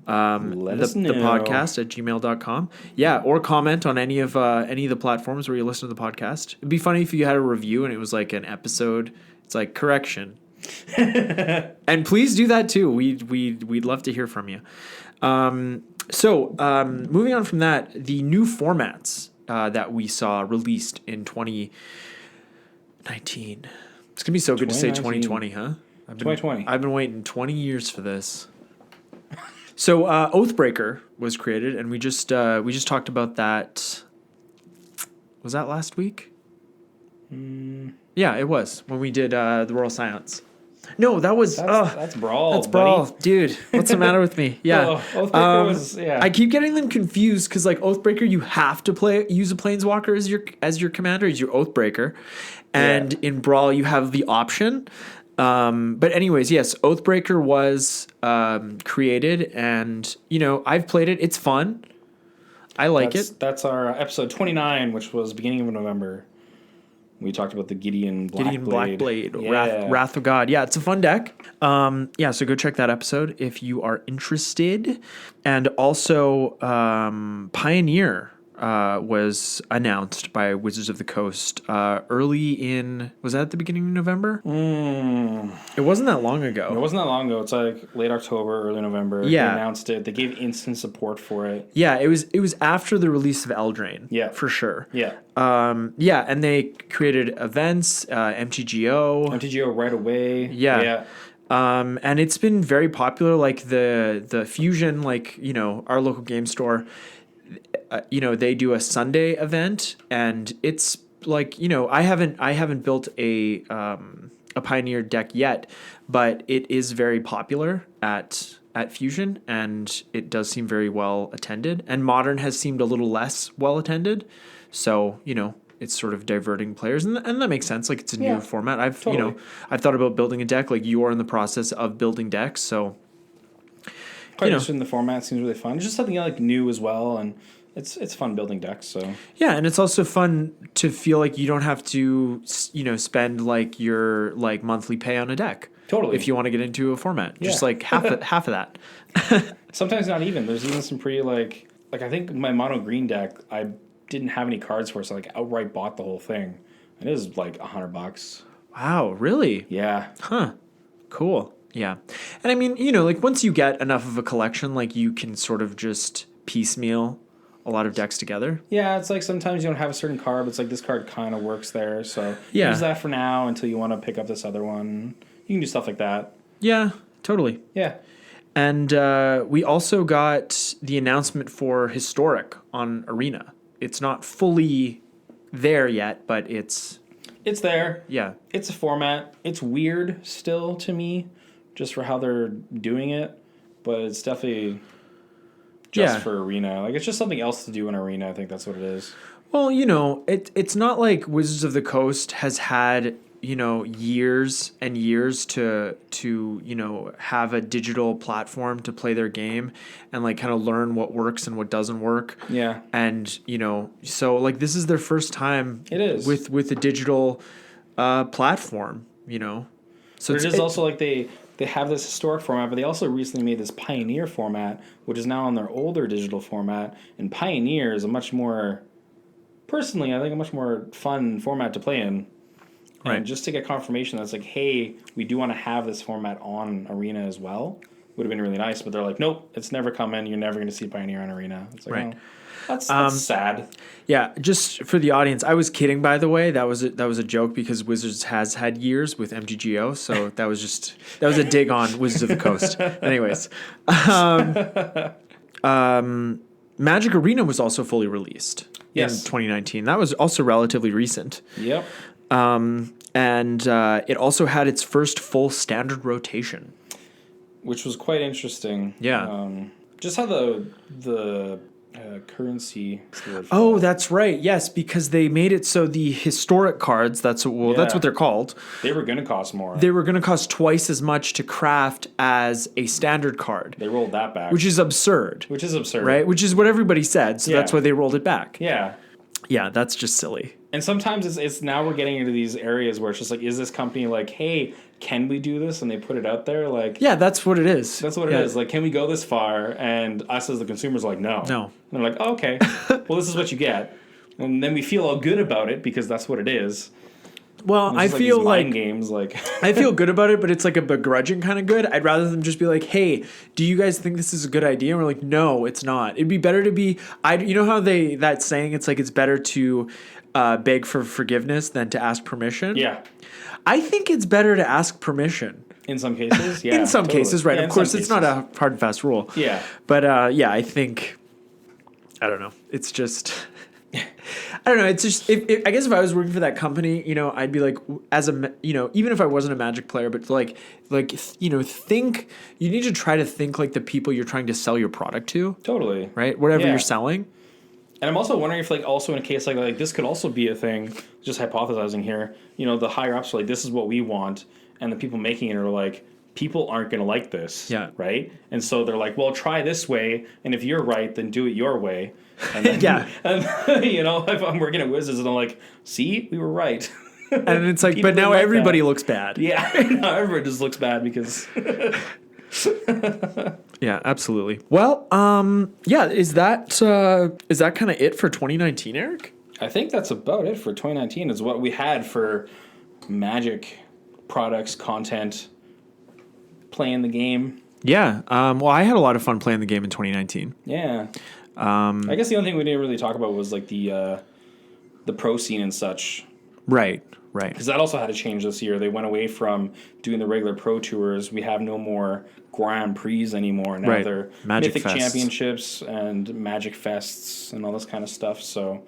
Let us know. The podcast at gmail.com. Yeah, or comment on any of the platforms where you listen to the podcast. It'd be funny if you had a review and it was like an episode. It's like correction. And please do that too. We'd love to hear from you. Moving on from that, the new formats that we saw released in 2019. It's gonna be so good to say 2020, huh? 2020. I've been waiting 20 years for this. So Oathbreaker was created, and we just talked about that. Was that last week? Yeah, it was when we did the Royal Silence. No, that's Brawl. That's Brawl, buddy. Dude. What's the matter with me? Yeah, Oathbreaker was. Yeah. I keep getting them confused because like Oathbreaker, you have to use a Planeswalker as your commander, as your Oathbreaker, and in Brawl you have the option. But anyways, yes, Oathbreaker was created, and I've played it. It's fun. I like it. That's our episode 29, which was beginning of November. We talked about the Gideon Blackblade. Wrath of God. Yeah, it's a fun deck. So go check that episode if you are interested. And also, Pioneer was announced by Wizards of the Coast early in... Was that at the beginning of November? It wasn't that long ago. It wasn't that long ago. It's like late October, early November. Yeah. They announced it. They gave instant support for it. Yeah, it was after the release of Eldraine. Yeah. For sure. Yeah. And they created events, MTGO. MTGO right away. Yeah. And it's been very popular. Like the Fusion, our local game store... they do a Sunday event, and it's like, I haven't built a Pioneer deck yet, but it is very popular at Fusion, and it does seem very well attended. And Modern has seemed a little less well attended, so it's sort of diverting players, and that makes sense. Like, it's a new format. I've thought about building a deck. Like, you are in the process of building decks, so. Quite interested in the format. Seems really fun. It's just something new as well, and it's fun building decks. So yeah, and it's also fun to feel like you don't have to spend like your monthly pay on a deck. Totally. If you want to get into a format, just like half of that. Sometimes not even. There's even some pretty like I think my mono green deck I didn't have any cards for, so I outright bought the whole thing. And it was like $100. Wow, really? Yeah. Huh. Cool. Yeah. And I mean, like once you get enough of a collection, like you can sort of just piecemeal a lot of decks together. Yeah, it's like sometimes you don't have a certain card, but it's like this card kind of works there. So use that for now until you want to pick up this other one. You can do stuff like that. Yeah, totally. Yeah. And we also got the announcement for Historic on Arena. It's not fully there yet, but it's there. Yeah. It's a format. It's weird still to me, just for how they're doing it, but it's definitely just for Arena. Like, it's just something else to do in Arena. I think that's what it is. Well, it's not like Wizards of the Coast has had, years and years to have a digital platform to play their game and like kind of learn what works and what doesn't work. Yeah. And, so like this is their first time it is with a digital platform, So it is also like they have this historic format, but they also recently made this Pioneer format, which is now on their older digital format. And Pioneer is a much more, personally, I think a much more fun format to play in. Right. And just to get confirmation that's like, hey, we do want to have this format on Arena as well, would have been really nice. But they're like, nope, it's never coming. You're never going to see Pioneer on Arena. It's like, right. Oh, that's sad. Yeah, just for the audience, I was kidding, by the way. That was a joke because Wizards has had years with MTGO, so that was a dig on Wizards of the Coast. Anyways, Magic Arena was also fully released in 2019. That was also relatively recent. Yep. And it also had its first full standard rotation, which was quite interesting. Yeah. Just how the currency. Oh, that's right. Yes, because they made it so the historic cards. That's what they're called. They were going to cost more. They were going to cost twice as much to craft as a standard card. They rolled that back, which is absurd. Right? Which is what everybody said. So that's why they rolled it back. Yeah. Yeah, that's just silly. And sometimes it's now we're getting into these areas where it's just like, is this company like, hey, can we do this? And they put it out there like... Yeah, that's what it is. That's what it is. Like, can we go this far? And us as the consumers are like, no. No. And they're like, oh, okay, well, this is what you get. And then we feel all good about it because that's what it is. Well, I feel like... mind games, like... I feel good about it, but it's like a begrudging kind of good. I'd rather them just be like, hey, do you guys think this is a good idea? And we're like, no, it's not. It'd be better to be... You know how that saying, it's like it's better to... beg for forgiveness than to ask permission. Yeah. I think it's better to ask permission. In some cases, yeah. In some cases, right. Yeah, of course, it's not a hard and fast rule. Yeah. But I think, I don't know. It's just, I don't know. It's just, I guess if I was working for that company, I'd be like, even if I wasn't a Magic player, but think, you need to try to think like the people you're trying to sell your product to. Totally. Right? Whatever you're selling. And I'm also wondering if, also in a case like this could also be a thing, just hypothesizing here, the higher-ups are like, this is what we want, and the people making it are like, people aren't going to like this, right? And so they're like, well, try this way, and if you're right, then do it your way. And then, if I'm working at Wizards, and I'm like, see, we were right. And it's like, but now everybody looks bad. Yeah, now everybody just looks bad because... Yeah, absolutely. Well, is that kind of it for 2019, Eric? I think that's about it for 2019. Is what we had for Magic products, content, playing the game. Yeah. Well, I had a lot of fun playing the game in 2019. Yeah. I guess the only thing we didn't really talk about was like the pro scene and such. Right. Right. Because that also had to change this year. They went away from doing the regular pro tours. We have no more Grand Prix anymore. Now they're Magic Mythic Fests. Championships and Magic Fests and all this kind of stuff. So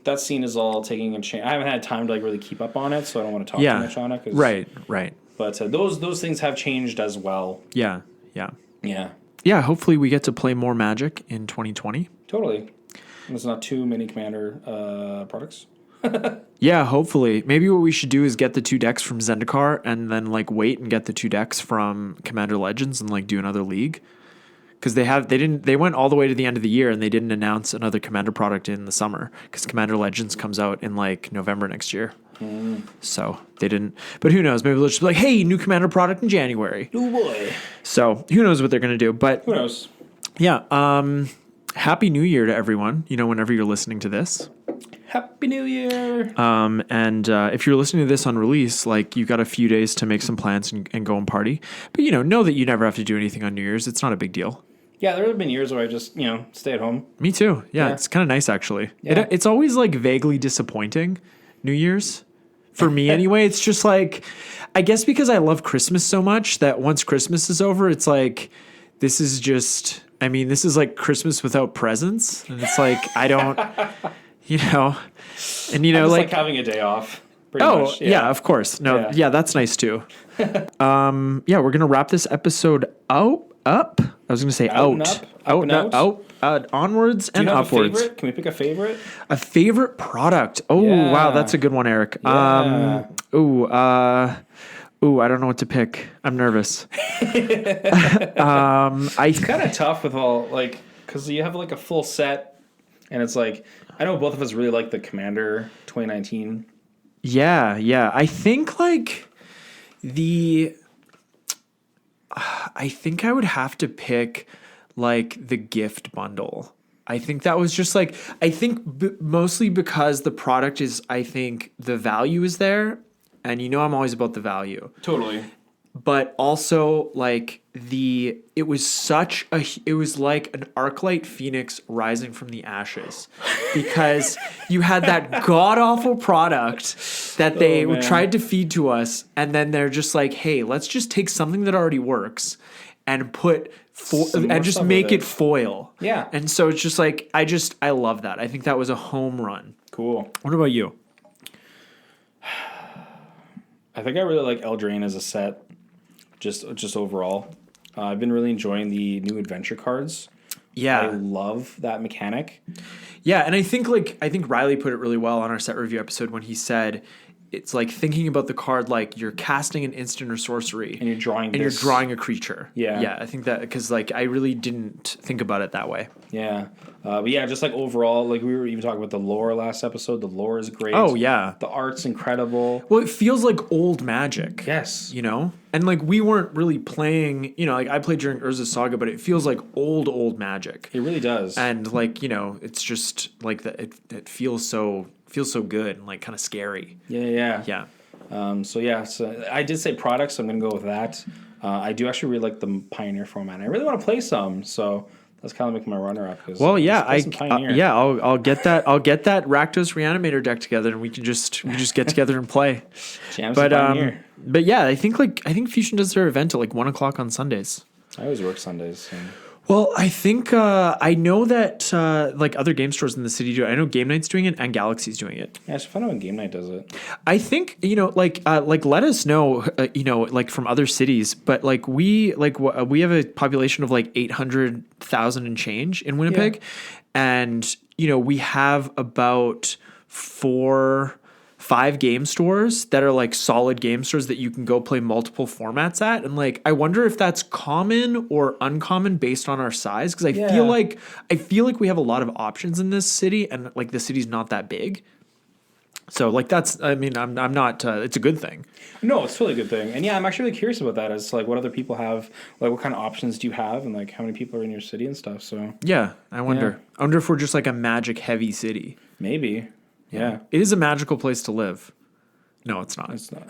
that scene is all taking a change. I haven't had time to really keep up on it, so I don't want to talk too much on it. Right. But those things have changed as well. Yeah. Yeah, hopefully we get to play more Magic in 2020. Totally. There's not too many Commander products. Yeah, hopefully. Maybe what we should do is get the 2 decks from Zendikar and then wait and get the 2 decks from Commander Legends and do another league. Because they went all the way to the end of the year and they didn't announce another Commander product in the summer because Commander Legends comes out in November next year. So they didn't. But who knows? Maybe they'll just be like, hey, new Commander product in January. Oh boy. So who knows what they're going to do? But who knows? Yeah. Happy New Year to everyone. Whenever you're listening to this. Happy New Year. And if you're listening to this on release, like you got a few days to make some plans and go and party. But know that you never have to do anything on New Year's. It's not a big deal. Yeah, there have been years where I just, stay at home. Me too. Yeah. It's kind of nice actually. Yeah. It's always like vaguely disappointing, New Year's. For me anyway, it's just like, I guess because I love Christmas so much that once Christmas is over, it's like, this is like Christmas without presents. And it's like, I don't, and I just like having a day off. Much. Yeah, of course. No, yeah, that's nice too. We're going to wrap this episode up. I was going to say out. Onwards and upwards. Can we pick a favorite? A favorite product. Oh, wow. That's a good one, Eric. Yeah. I don't know what to pick. I'm nervous. It's kind of tough with all, because you have a full set, and it's I know both of us really like the Commander 2019. Yeah. I think I think I would have to pick the gift bundle. I think that was just mostly because the product is, I think the value is there, and I'm always about the value. Totally. But also it was like an Arclight Phoenix rising from the ashes, because you had that god awful product that they tried to feed to us, and then they're just like, hey, let's just take something that already works and just make it foil. Yeah. And so it's just I love that. I think that was a home run. Cool. What about you? I think I really like Eldraine as a set. Just overall, I've been really enjoying the new adventure cards. Yeah, I love that mechanic. Yeah, and I think Riley put it really well on our set review episode when he said it's like thinking about the card like you're casting an instant or sorcery, and you're drawing a creature. Yeah, I think that because I really didn't think about it that way. Yeah, but yeah, just overall, we were even talking about the lore last episode. The lore is great. Oh yeah, the art's incredible. Well, it feels like old Magic. Yes, and we weren't really playing. I played during Urza's Saga, but it feels like old Magic. It really does. And it's just it feels so good and kind of scary. Yeah. So I did say products, so I'm gonna go with that. I do actually really like the Pioneer format. I really want to play some, so that's kind of making my runner up. Well, yeah, I'll get that. I'll get that Rakdos Reanimator deck together, and we just get together and play. But yeah, I think Fusion does their event at 1:00 on Sundays. I always work Sundays. So. Well, I think I know that other game stores in the city do it. I know Game Night's doing it and Galaxy's doing it. Yeah, I should find out when Game Night does it. I think let us know from other cities, but we have a population of 800,000 and change in Winnipeg, and we have about 4-5 game stores that are solid game stores that you can go play multiple formats at, and I wonder if that's common or uncommon based on our size, because I feel like we have a lot of options in this city, and the city's not that big. So that's I'm not it's a good thing. No, it's totally a good thing. And yeah, I'm actually really curious about that, as what other people have, what kind of options do you have, and how many people are in your city and stuff. So yeah, I wonder if we're just a Magic heavy city. Maybe. Yeah. It is a magical place to live. No, it's not. It's not.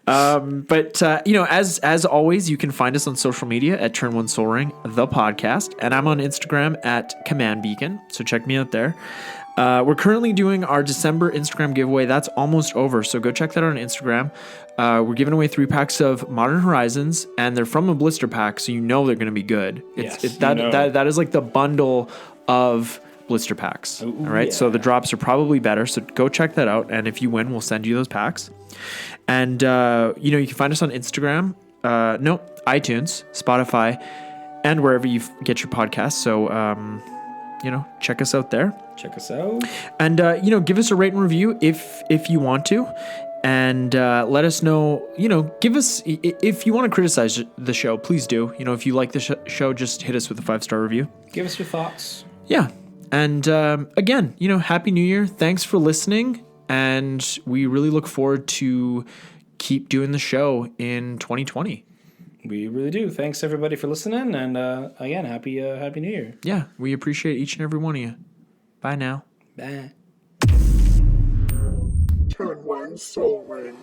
But as always, you can find us on social media at Turn One Soul Ring, the podcast, and I'm on Instagram at Command Beacon. So check me out there. We're currently doing our December Instagram giveaway. That's almost over, so go check that out on Instagram. We're giving away 3 packs of Modern Horizons, and they're from a blister pack, so they're going to be good. That is the bundle of blister packs. Ooh, all right. Yeah. So the drops are probably better. So go check that out. And if you win, we'll send you those packs. And, you can find us on Instagram, iTunes, Spotify, and wherever you get your podcasts. So, check us out there. Check us out. And, give us a rate and review if you want to. And let us know, give us, if you want to criticize the show, please do. If you like the show, just hit us with a 5-star review. Give us your thoughts. Yeah. And again, Happy New Year. Thanks for listening. And we really look forward to keep doing the show in 2020. We really do. Thanks, everybody, for listening. And again, Happy New Year. Yeah, we appreciate each and every one of you. Bye now. Bye. Turn one soul ring.